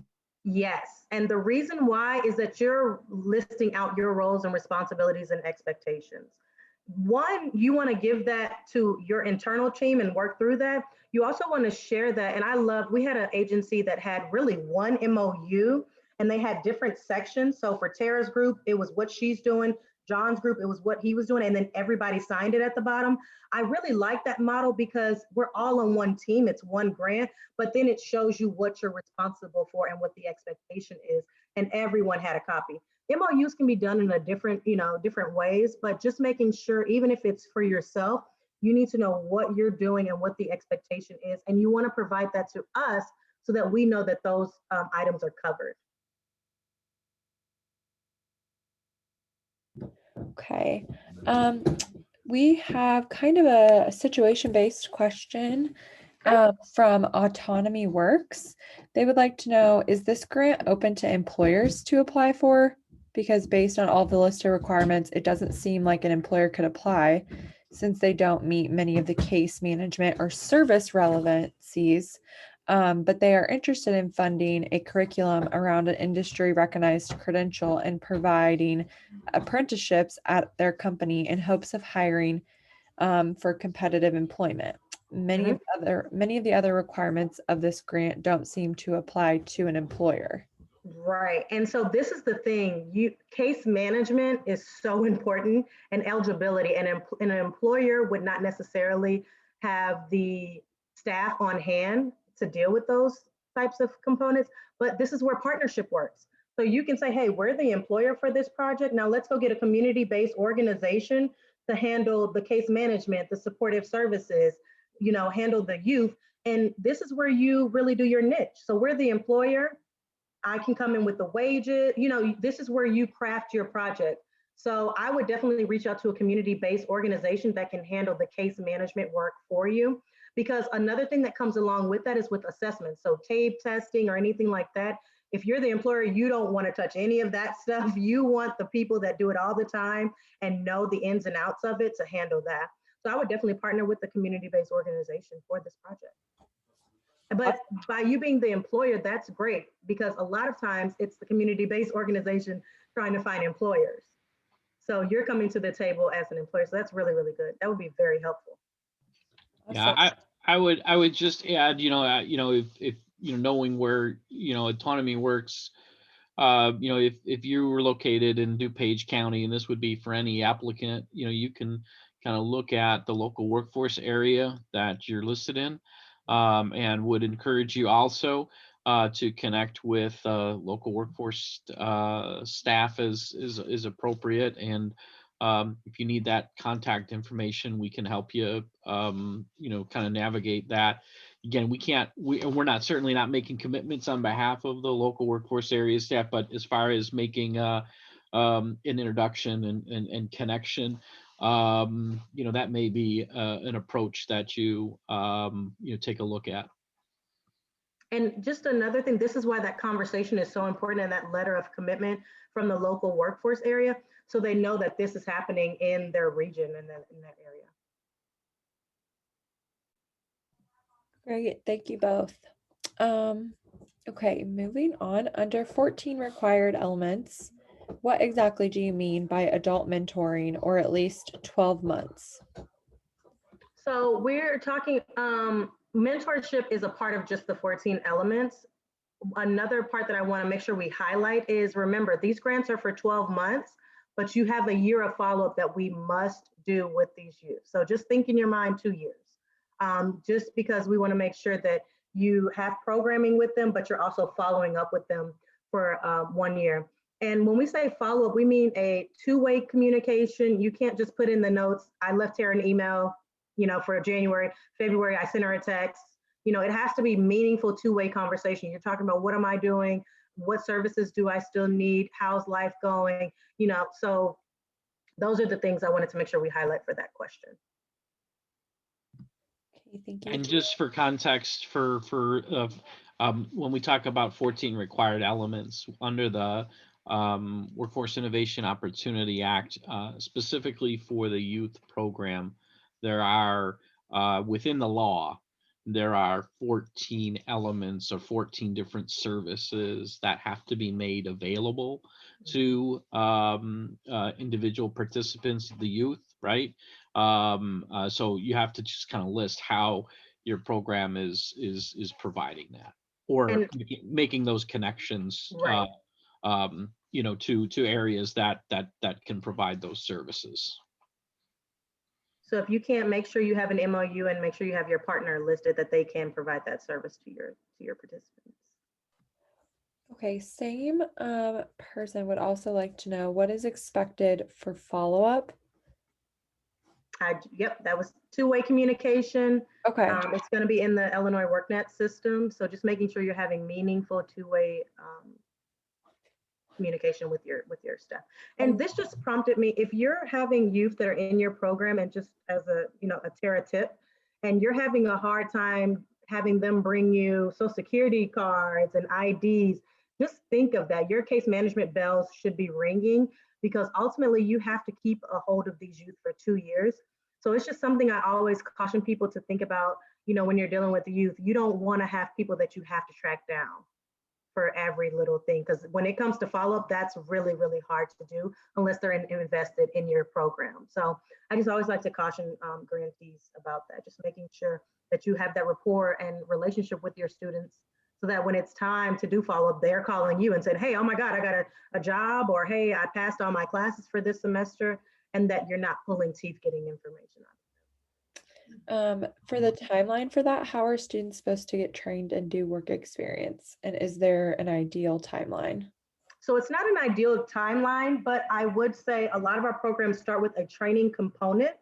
Yes, and the reason why is that you're listing out your roles and responsibilities and expectations. One, you want to give that to your internal team and work through that. You also want to share that. And we had an agency that had really one MOU and they had different sections. So for Tara's group, it was what she's doing. John's group, it was what he was doing. And then everybody signed it at the bottom. I really like that model because we're all on one team. It's one grant, but then it shows you what you're responsible for and what the expectation is. And everyone had a copy. MOUs can be done in a different ways, but just making sure, even if it's for yourself, you need to know what you're doing and what the expectation is. And you want to provide that to us so that we know that those items are covered. Okay. We have kind of a situation-based question. From Autonomy Works, they would like to know, is this grant open to employers to apply for? Because based on all the listed requirements, it doesn't seem like an employer could apply since they don't meet many of the case management or service relevancies. But they are interested in funding a curriculum around an industry recognized credential and providing apprenticeships at their company in hopes of hiring for competitive employment. Many of the other requirements of this grant don't seem to apply to an employer. Right. And so this is the thing, case management is so important, and eligibility, and an employer would not necessarily have the staff on hand to deal with those types of components, but this is where partnership works. So you can say, hey, we're the employer for this project. Now let's go get a community-based organization to handle the case management, the supportive services, handle the youth. And this is where you really do your niche. So we're the employer. I can come in with the wages, this is where you craft your project. So I would definitely reach out to a community-based organization that can handle the case management work for you. Because another thing that comes along with that is with assessments. So tape testing or anything like that. If you're the employer, you don't want to touch any of that stuff. You want the people that do it all the time and know the ins and outs of it to handle that. So I would definitely partner with the community-based organization for this project. But by you being the employer, that's great, because a lot of times it's the community-based organization trying to find employers. So you're coming to the table as an employer. So that's really, really good. That would be very helpful. Yeah, I would just add, if knowing where Autonomy Works, if you were located in DuPage County, and this would be for any applicant, you can kind of look at the local workforce area that you're listed in, and would encourage you also to connect with local workforce staff as appropriate. And if you need that contact information, we can help you, kind of navigate that. Again, we're certainly not making commitments on behalf of the local workforce area staff, but as far as making an introduction and connection, that may be an approach that you take a look at. And just another thing, this is why that conversation is so important, and that letter of commitment from the local workforce area, so they know that this is happening in their region and in that area. Great, thank you both. Okay, moving on. Under 14 required elements, what exactly do you mean by adult mentoring, or at least 12 months? So we're talking, mentorship is a part of just the 14 elements. Another part that I want to make sure we highlight is, remember, these grants are for 12 months, but you have a year of follow-up that we must do with these youth. So just think in your mind 2 years, just because we want to make sure that you have programming with them, but you're also following up with them for 1 year. And when we say follow-up, we mean a two-way communication. You can't just put in the notes, I left her an email, for January, February, I sent her a text. It has to be meaningful two-way conversation. You're talking about, what am I doing? What services do I still need? How's life going? So those are the things I wanted to make sure we highlight for that question. Okay, thank you. And just for context, when we talk about 14 required elements under the Workforce Innovation Opportunity Act, specifically for the youth program, there are, within the law, there are 14 elements or 14 different services that have to be made available to individual participants, the youth, right? So you have to just kind of list how your program is providing that, or making those connections, right. To areas that can provide those services. So if you can't, make sure you have an MOU and make sure you have your partner listed that they can provide that service to your participants. Okay, same person would also like to know, what is expected for follow-up? Yep, that was two-way communication. Okay. It's going to be in the Illinois WorkNet system. So just making sure you're having meaningful two-way communication with your staff. And this just prompted me, if you're having youth that are in your program, and just as a Tara tip, and you're having a hard time having them bring you social security cards and IDs. Just think of that. Your case management bells should be ringing because ultimately you have to keep a hold of these youth for 2 years. So it's just something I always caution people to think about, when you're dealing with the youth. You don't want to have people that you have to track down for every little thing, because when it comes to follow-up, that's really, really hard to do unless they're invested in your program. So I just always like to caution grantees about that, just making sure that you have that rapport and relationship with your students so that when it's time to do follow-up, they're calling you and said, hey, oh my God, I got a job, or hey, I passed all my classes for this semester, and that you're not pulling teeth getting information out. For the timeline for that, how are students supposed to get trained and do work experience? And is there an ideal timeline? So it's not an ideal timeline, but I would say a lot of our programs start with a training component,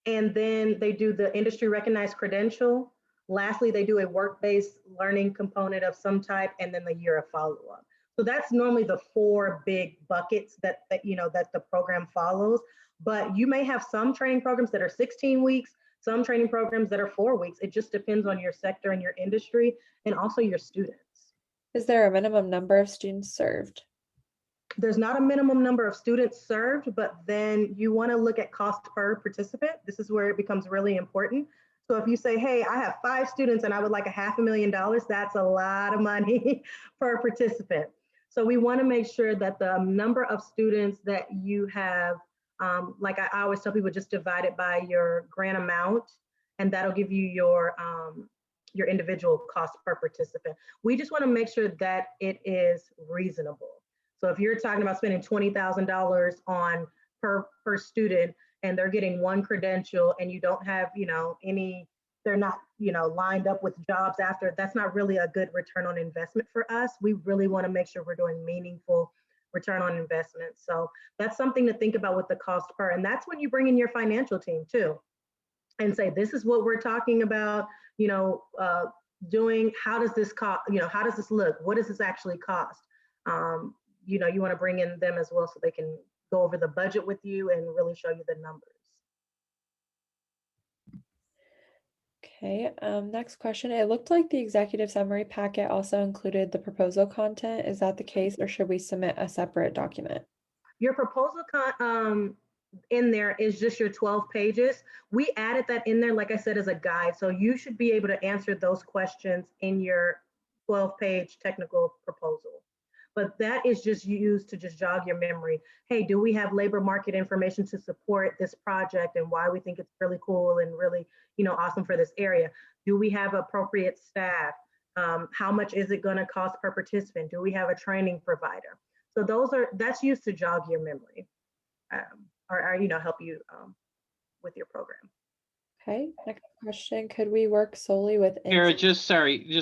and then they do the industry recognized credential. Lastly, they do a work-based learning component of some type, and then the year of follow-up. So that's normally the 4 big buckets that the program follows. But you may have some training programs that are 16 weeks, some training programs that are 4 weeks. It just depends on your sector and your industry, and also your students. Is there a minimum number of students served? There's not a minimum number of students served, but then you want to look at cost per participant. This is where it becomes really important. So if you say, hey, I have 5 students and I would like $500,000, that's a lot of money per participant. So we want to make sure that the number of students that you have, like I always tell people, just divide it by your grant amount, and that'll give you your individual cost per participant. We just want to make sure that it is reasonable. So if you're talking about spending $20,000 on per student, and they're getting 1 credential, and you don't have, they're not, lined up with jobs after, that's not really a good return on investment for us. We really want to make sure we're doing meaningful return on investment. So that's something to think about with the cost per, and that's when you bring in your financial team too, and say, this is what we're talking about, doing, how does this cost, how does this look? What does this actually cost? You want to bring in them as well so they can go over the budget with you and really show you the numbers. Okay, next question. It looked like the executive summary packet also included the proposal content. Is that the case, or should we submit a separate document? Your proposal in there is just your 12 pages. We added that in there, like I said, as a guide. So you should be able to answer those questions in your 12-page technical proposal. But that is just used to just jog your memory. Hey, do we have labor market information to support this project and why we think it's really cool and really, awesome for this area? Do we have appropriate staff? How much is it going to cost per participant? Do we have a training provider? So that's used to jog your memory, or help you with your program. Okay, next question. Could we work solely with Kara, just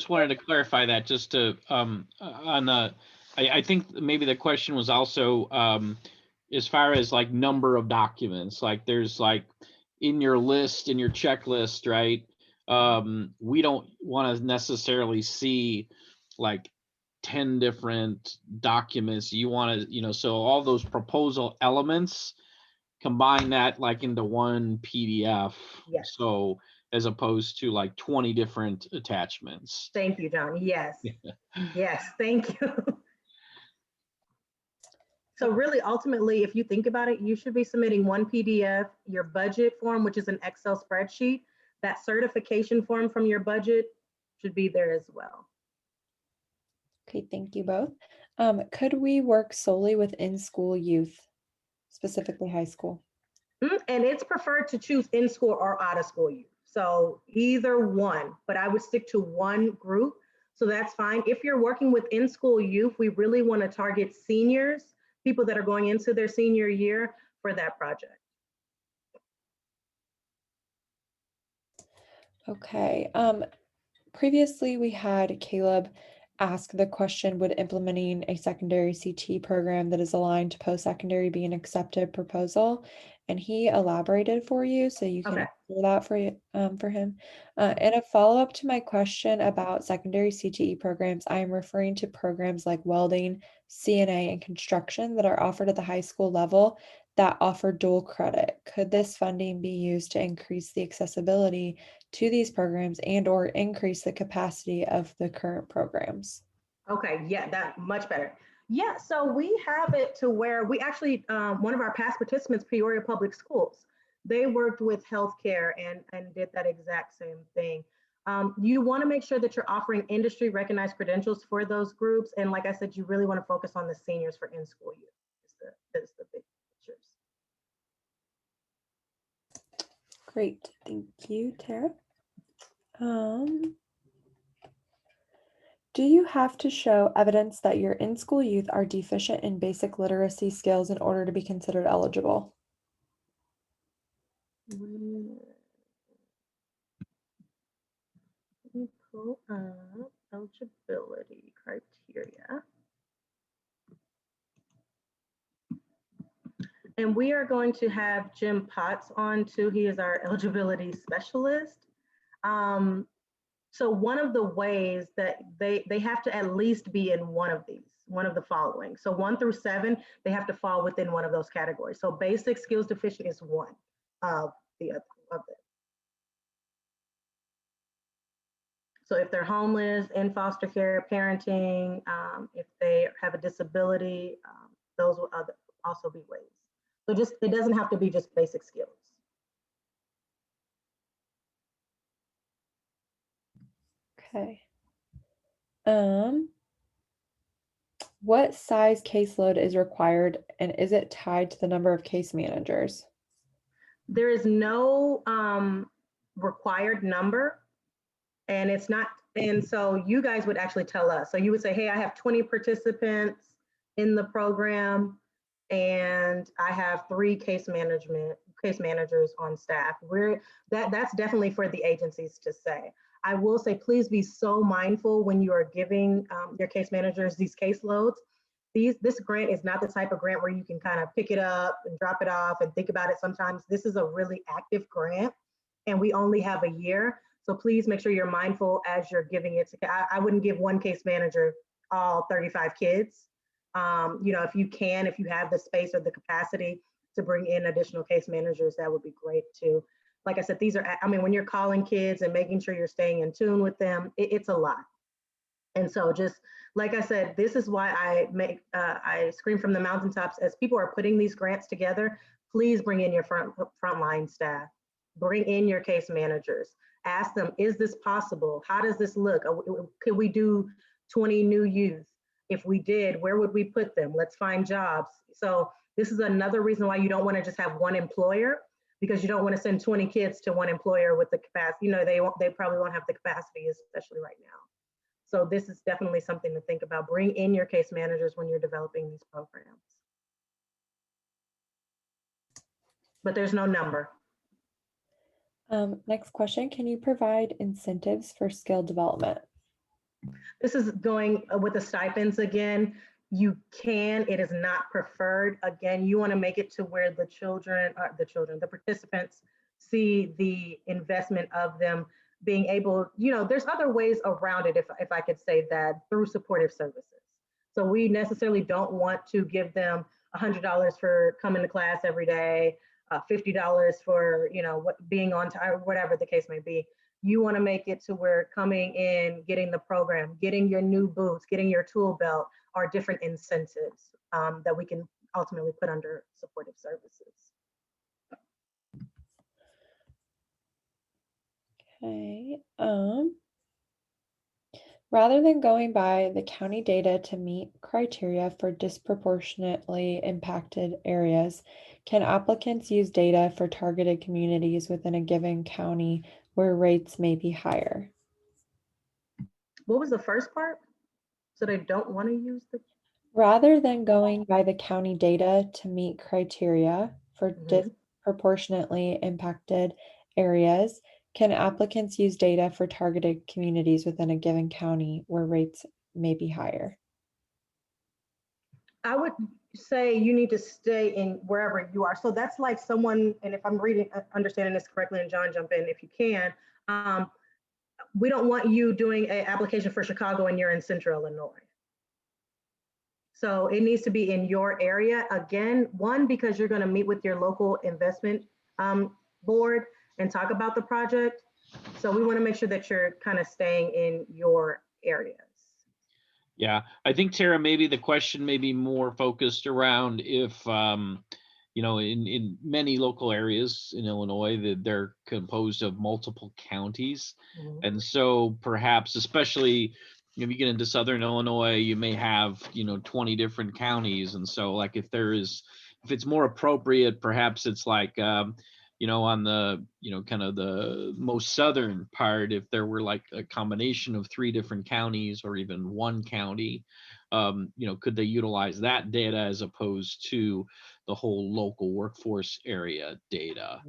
wanted to clarify that just to I think maybe the question was also as far as like number of documents, like there's like in your list, in your checklist, right? We don't want to necessarily see like 10 different documents. You want to, so all those proposal elements, combine that like into one PDF. Yes. So as opposed to like 20 different attachments. Thank you, John. Yes. Yes, thank you. So really, ultimately, if you think about it, you should be submitting one PDF, your budget form, which is an Excel spreadsheet. That certification form from your budget should be there as well. Okay, thank you both. Could we work solely with in-school youth, specifically high school? And it's preferred to choose in-school or out-of-school youth. So either one, but I would stick to one group. So that's fine. If you're working with in-school youth, we really want to target seniors, people that are going into their senior year for that project. Okay. Previously we had Caleb ask the question, would implementing a secondary CT program that is aligned to post-secondary be an accepted proposal? And he elaborated for you, so you can answer that for him. In a follow-up to my question about secondary CTE programs, I am referring to programs like welding, CNA, and construction that are offered at the high school level that offer dual credit. Could this funding be used to increase the accessibility to these programs and/or increase the capacity of the current programs? Okay, yeah, that much better. Yeah, so we have it to where we actually, one of our past participants, Peoria Public Schools, they worked with healthcare and did that exact same thing. You want to make sure that you're offering industry recognized credentials for those groups. And like I said, you really want to focus on the seniors for in-school youth. Is the big pictures. Great, thank you, Tara. Do you have to show evidence that your in-school youth are deficient in basic literacy skills in order to be considered eligible? Let me pull up eligibility criteria. And we are going to have Jim Potts on too. He is our eligibility specialist. So one of the ways that they have to at least be in one of these, one of the following. So 1 through 7, they have to fall within one of those categories. So basic skills deficient is one of the other of them. So if they're homeless, in foster care, parenting, if they have a disability, those will also be ways. So just, it doesn't have to be just basic skills. Okay. What size caseload is required and is it tied to the number of case managers? There is no required number, and it's not, and so you guys would actually tell us. So you would say, hey, I have 20 participants in the program and I have 3 case managers on staff. That's definitely for the agencies to say. I will say, please be so mindful when you are giving your case managers these caseloads. This grant is not the type of grant where you can kind of pick it up and drop it off and think about it sometimes. This is a really active grant and we only have a year. So please make sure you're mindful as you're giving it. I wouldn't give one case manager all 35 kids. You know, if you have the space or the capacity to bring in additional case managers, that would be great too. Like I said, these are, I mean, when you're calling kids and making sure you're staying in tune with them, it's a lot. And so just, like I said, this is why I scream from the mountaintops as people are putting these grants together. Please bring in your frontline staff, bring in your case managers, ask them, is this possible? How does this look? Could we do 20 new youth? If we did, where would we put them? Let's find jobs. So this is another reason why you don't want to just have one employer, because you don't want to send 20 kids to one employer with the capacity. You know, they probably won't have the capacity, especially right now. So this is definitely something to think about. Bring in your case managers when you're developing these programs. But there's no number. Next question, can you provide incentives for skill development? This is going with the stipends again. You can, it is not preferred. Again, you want to make it to where the participants see the investment of them being able, you know, there's other ways around it, if I could say that, through supportive services. So we necessarily don't want to give them $100 for coming to class every day, $50 for, you know, being on time, whatever the case may be. You want to make it to where coming in, getting the program, getting your new boots, getting your tool belt are different incentives that we can ultimately put under supportive services. Okay. Rather than going by the county data to meet criteria for disproportionately impacted areas, can applicants use data for targeted communities within a given county where rates may be higher? What was the first part? So they don't want to use the... Rather than going by the county data to meet criteria for disproportionately impacted areas, can applicants use data for targeted communities within a given county where rates may be higher? I would say you need to stay in wherever you are. So that's like someone, and if I'm understanding this correctly, and John, jump in if you can, we don't want you doing an application for Chicago and you're in Central Illinois. So it needs to be in your area. Again, one, because you're going to meet with your local investment board and talk about the project. So we want to make sure that you're kind of staying in your areas. Yeah, I think Tara, maybe the question may be more focused around if, you know, in many local areas in Illinois, that they're composed of multiple counties. And so perhaps, especially if you get into Southern Illinois, you may have, you know, 20 different counties. And so like if it's more appropriate, perhaps it's like, you know, on the, you know, kind of the most southern part, if there were like a combination of 3 different counties or even 1 county, you know, could they utilize that data as opposed to the whole local workforce area data?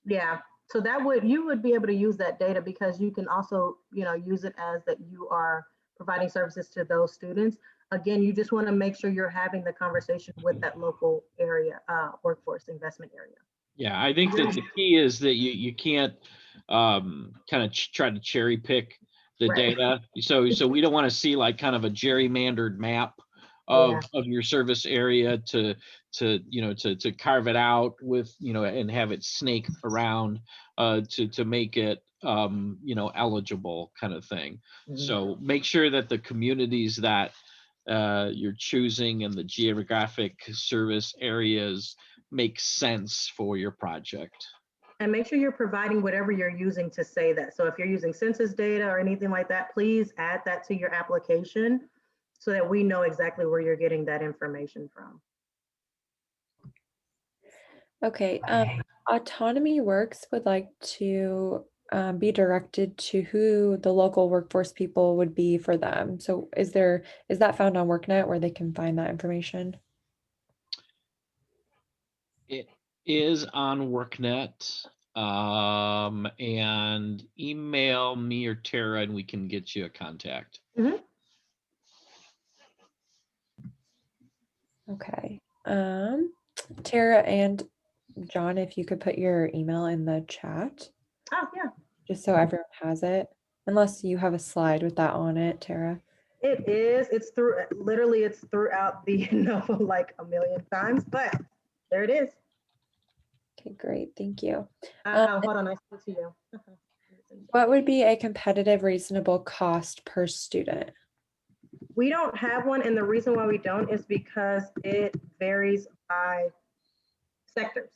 Yeah, so you would be able to use that data because you can also, you know, use it as that you are providing services to those students. Again, you just want to make sure you're having the conversation with that local area, workforce investment area. Yeah, I think that the key is that you can't kind of try to cherry pick the Right. data. So we don't want to see like kind of a gerrymandered map of your service area to you know to carve it out with, you know, and have it snake around to make it you know, eligible kind of thing. So make sure that the communities that you're choosing and the geographic service areas make sense for your project. And make sure you're providing whatever you're using to say that. So if you're using census data or anything like that, please add that to your application so that we know exactly where you're getting that information from. Okay, Autonomy Works would like to be directed to who the local workforce people would be for them. So is that found on WorkNet where they can find that information? It is on WorkNet, and email me or Tara and we can get you a contact. Okay. Tara and John, if you could put your email in the chat. Oh, yeah. Just so everyone has it. Unless you have a slide with that on it, Tara. It is. It's throughout the NOFO like a million times, but there it is. Okay, great. Thank you. Hold on, I sent it to you. What would be a competitive, reasonable cost per student? We don't have one, and the reason why we don't is because it varies by sectors.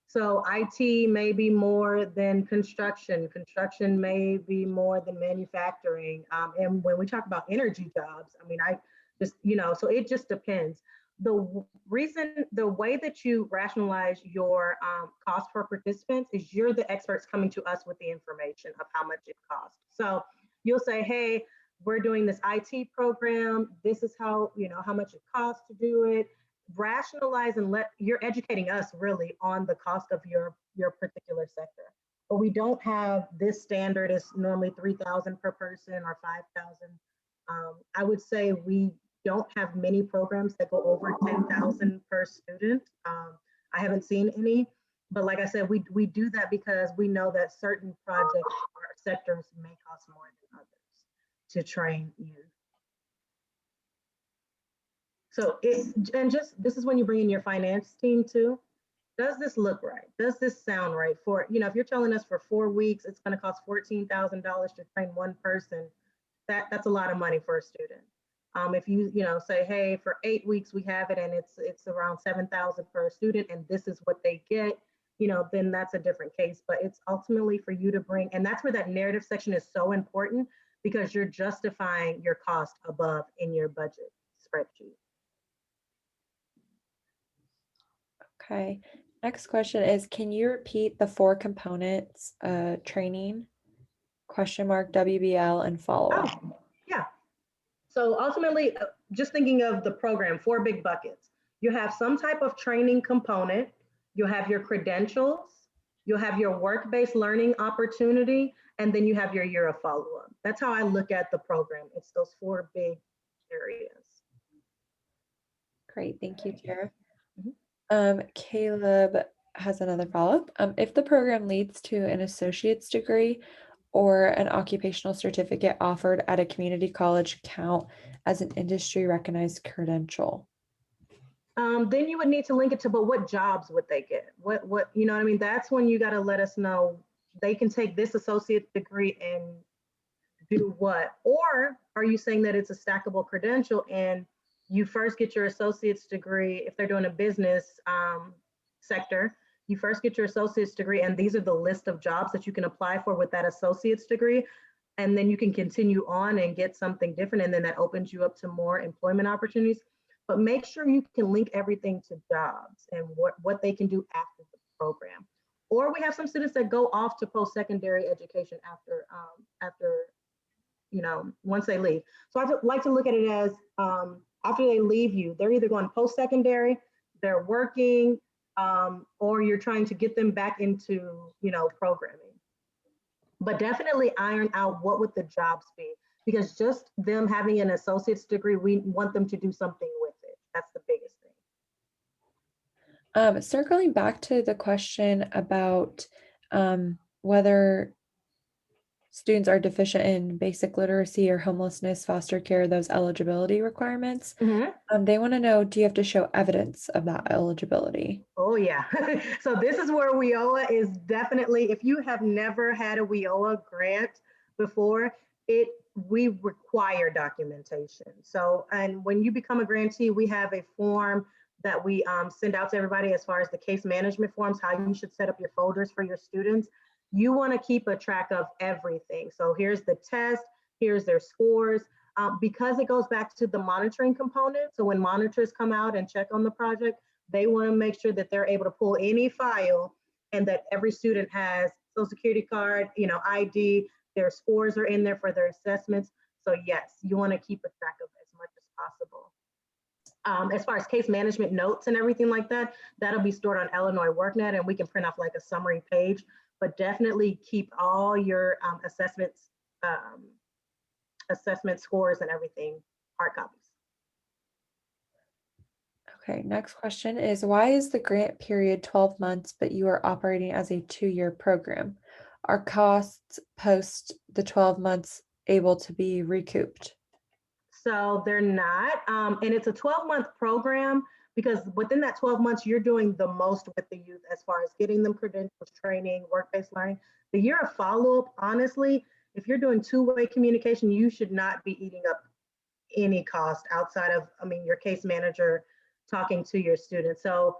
So IT may be more than construction. Construction may be more than manufacturing. And when we talk about energy jobs, I mean, I just, you know, so it just depends. The way that you rationalize your cost per participants is you're the experts coming to us with the information of how much it costs. So you'll say, hey, we're doing this IT program. This is how, you know, how much it costs to do it. Rationalize and you're educating us really on the cost of your particular sector. But we don't have this standard is normally 3,000 per person or 5,000. I would say we don't have many programs that go over 10,000 per student. I haven't seen any, but like I said, we do that because we know that certain projects or sectors may cost more than others to train you. So this is when you bring in your finance team too. Does this look right? Does this sound right? For, you know, if you're telling us for 4 weeks, it's going to cost $14,000 to train one person, that's a lot of money for a student. If you know, say, hey, for 8 weeks we have it and it's around 7,000 per student and this is what they get, you know, then that's a different case. But it's ultimately for you to bring, and that's where that narrative section is so important because you're justifying your cost above in your budget spreadsheet. Okay. Next question is, can you repeat the 4 components, training, question mark, WBL, and follow-up? Oh, yeah. So ultimately, just thinking of the program, 4 big buckets. You have some type of training component. You'll have your credentials. You'll have your work-based learning opportunity. And then you have your year of follow-up. That's how I look at the program. It's those 4 big areas. Great. Thank you, Tara. Caleb has another follow-up. If the program leads to an associate's degree, or an occupational certificate offered at a community college count as an industry recognized credential? Then you would need to link it to, but what jobs would they get? What, you know what I mean? That's when you got to let us know they can take this associate degree and do what? Or are you saying that it's a stackable credential and you first get your associate's degree if they're doing a business sector, you first get your associate's degree and these are the list of jobs that you can apply for with that associate's degree. And then you can continue on and get something different. And then that opens you up to more employment opportunities. But make sure you can link everything to jobs and what they can do after the program. Or we have some students that go off to post-secondary education after, once they leave. So I like to look at it as after they leave you, they're either going post-secondary, they're working, or you're trying to get them back into, programming. But definitely iron out what would the jobs be, because just them having an associate's degree, we want them to do something with it. That's the biggest thing. Circling back to the question about whether students are deficient in basic literacy or homelessness, foster care, those eligibility requirements. They want to know, do you have to show evidence of that eligibility? Oh yeah. So this is where WIOA is definitely, if you have never had a WIOA grant before, we require documentation. So, and when you become a grantee, we have a form that we send out to everybody as far as the case management forms, how you should set up your folders for your students. You want to keep a track of everything. So here's the test, here's their scores, because it goes back to the monitoring component. So when monitors come out and check on the project, they want to make sure that they're able to pull any file and that every student has Social Security card, ID, their scores are in there for their assessments. So yes, you want to keep a track of as much as possible. As far as case management notes and everything like that, that'll be stored on Illinois WorkNet and we can print off like a summary page, but definitely keep all your assessment scores and everything, hard copies. Okay, next question is, why is the grant period 12 months, but you are operating as a 2-year program? Are costs post the 12 months able to be recouped? So they're not, and it's a 12-month program because within that 12 months, you're doing the most with the youth as far as getting them credentials, training, work-based learning. The year of follow-up, honestly, if you're doing two-way communication, you should not be eating up any cost outside of, your case manager talking to your students. So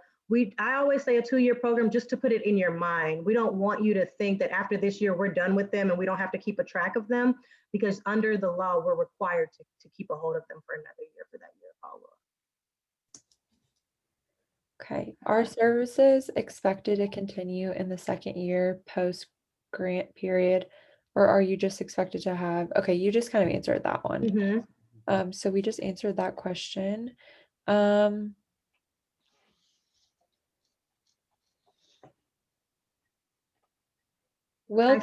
I always say a 2-year program just to put it in your mind. We don't want you to think that after this year, we're done with them and we don't have to keep a track of them, because under the law, we're required to keep a hold of them for another year for that year follow-up. Okay, are services expected to continue in the second year post-grant period, or are you just expected to have, okay, you just kind of answered that one. So we just answered that question. Will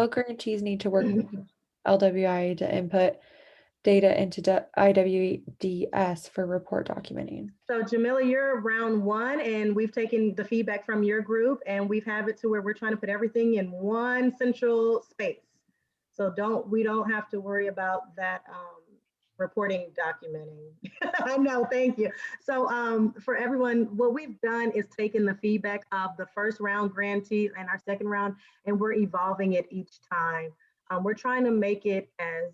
grantees need to work with LWIA to input data into IWDS for report documenting? So Jamila, you're round 1 and we've taken the feedback from your group and we've have it to where we're trying to put everything in one central space. So we don't have to worry about that reporting documenting. I know, thank you. So for everyone, what we've done is taken the feedback of the first round grantees and our second round, and we're evolving it each time. We're trying to make it as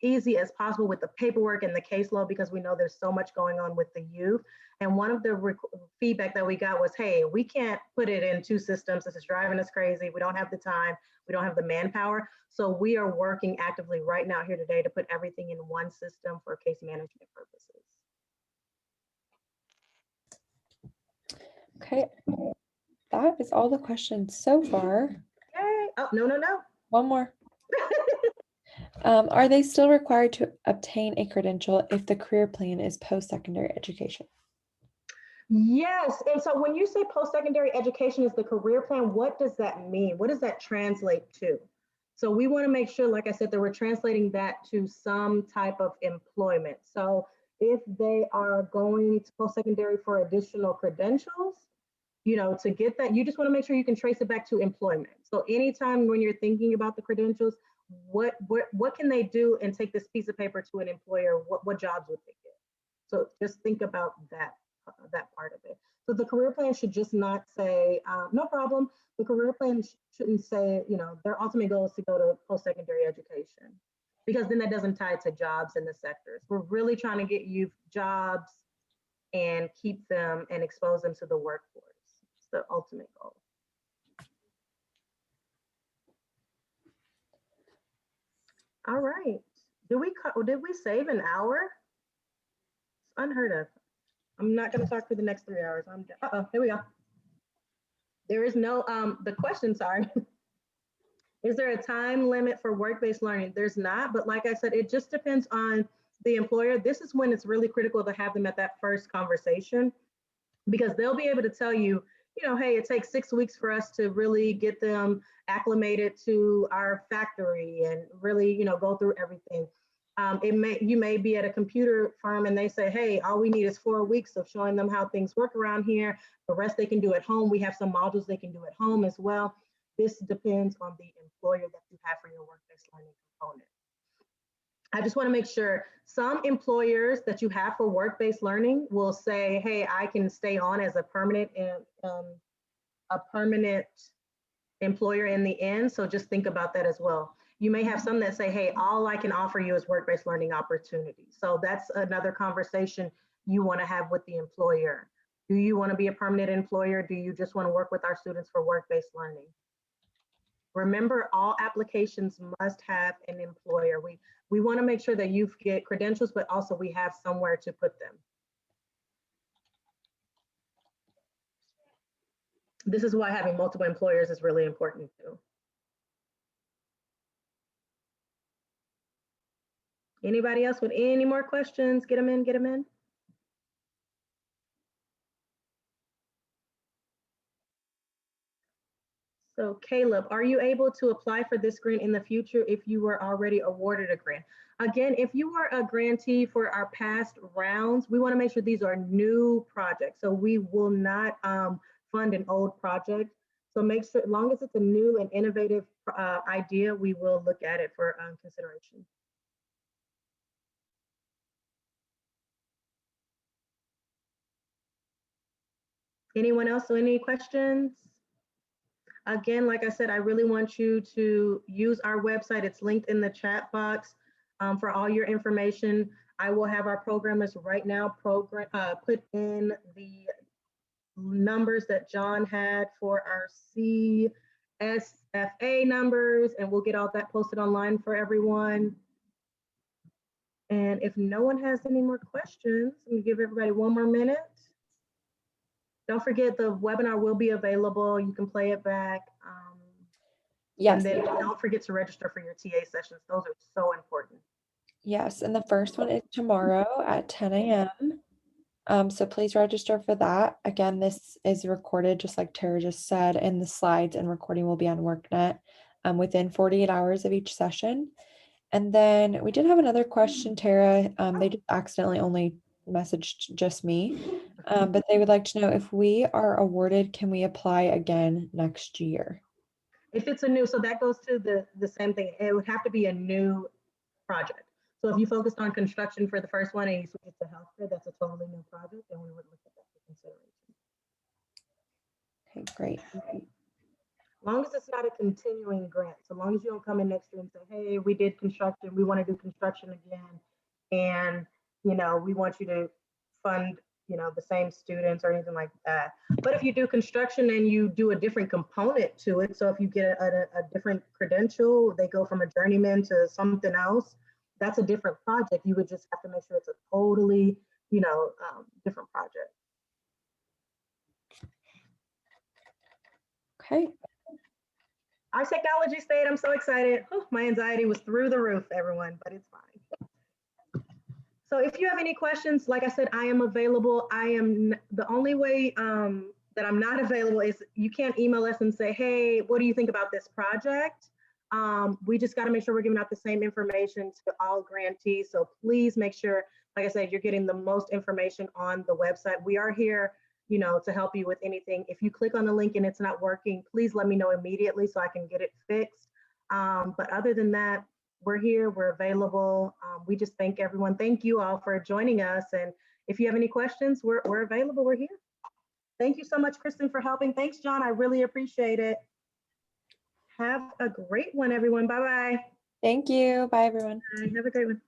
easy as possible with the paperwork and the caseload, because we know there's so much going on with the youth. And one of the feedback that we got was, hey, we can't put it in 2 systems. This is driving us crazy. We don't have the time. We don't have the manpower. So we are working actively right now here today to put everything in one system for case management purposes. Okay, that is all the questions so far. Yay. Oh, no. One more. Are they still required to obtain a credential if the career plan is post-secondary education? Yes, and so when you say post-secondary education is the career plan, what does that mean? What does that translate to? So we want to make sure, like I said, that we're translating that to some type of employment. So if they are going to post-secondary for additional credentials, you know, to get that, you just want to make sure you can trace it back to employment. So anytime when you're thinking about the credentials, what can they do and take this piece of paper to an employer? What jobs would they get? So just think about that part of it. So the career plan should just not say, no problem. The career plan shouldn't say, you know, their ultimate goal is to go to post-secondary education, because then that doesn't tie to jobs in the sectors. We're really trying to get youth jobs and keep them and expose them to the workforce. It's the ultimate goal. All right. Did we save an hour? It's unheard of. I'm not going to talk for the next 3 hours. Here we go. There is no, the question, sorry. Is there a time limit for work-based learning? There's not, but like I said, it just depends on the employer. This is when it's really critical to have them at that first conversation, because they'll be able to tell you, you know, hey, it takes 6 weeks for us to really get them acclimated to our factory and really, you know, go through everything. You may be at a computer firm and they say, hey, all we need is 4 weeks of showing them how things work around here. The rest they can do at home. We have some modules they can do at home as well. This depends on the employer that you have for your work-based learning component. I just want to make sure some employers that you have for work-based learning will say, hey, I can stay on as a permanent employer in the end. So just think about that as well. You may have some that say, hey, all I can offer you is work-based learning opportunities. So that's another conversation you want to have with the employer. Do you want to be a permanent employer? Do you just want to work with our students for work-based learning? Remember, all applications must have an employer. We want to make sure that you get credentials, but also we have somewhere to put them. This is why having multiple employers is really important too. Anybody else with any more questions? Get them in, get them in. So Caleb, are you able to apply for this grant in the future if you were already awarded a grant? Again, if you were a grantee for our past rounds, we want to make sure these are new projects. So we will not fund an old project. So make sure, as long as it's a new and innovative idea, we will look at it for consideration. Anyone else with any questions? Again, like I said, I really want you to use our website. It's linked in the chat box for all your information. I will have our programmers right now put in the numbers that John had for our CSFA numbers, and we'll get all that posted online for everyone. And if no one has any more questions, I'm gonna give everybody 1 more minute. Don't forget, the webinar will be available. You can play it back. Yes. And then don't forget to register for your TA sessions. Those are so important. Yes, and the first one is tomorrow at 10 a.m. So please register for that. Again, this is recorded, just like Tara just said, and the slides and recording will be on WorkNet within 48 hours of each session. And then we did have another question, Tara. They just accidentally only messaged just me, but they would like to know, if we are awarded, can we apply again next year? If it's a new, so that goes to the same thing. It would have to be a new project. So if you focused on construction for the first one and you switched to healthcare, that's a totally new project, and we would look at that for consideration. Okay, great. As long as it's not a continuing grant, so long as you don't come in next year and say, hey, we did construction, we want to do construction again, and you know, we want you to fund, you know, the same students or anything like that. But if you do construction and you do a different component to it, so if you get a different credential, they go from a journeyman to something else, that's a different project. You would just have to make sure it's a totally, you know, different project. Okay. Our technology state, I'm so excited. Oh, my anxiety was through the roof, everyone, but it's fine. So if you have any questions, like I said, I am available. I am the only way that I'm not available is you can't email us and say, hey, what do you think about this project? We just got to make sure we're giving out the same information to all grantees. So please make sure, like I said, you're getting the most information on the website. We are here you know, to help you with anything. If you click on the link and it's not working, please let me know immediately so I can get it fixed. But other than that, we're here, we're available. We just thank everyone. Thank you all for joining us. And if you have any questions, we're available, we're here. Thank you so much, Kristen, for helping. Thanks, John, I really appreciate it. Have a great one, everyone. Bye-bye. Thank you. Bye, everyone. Have a great one.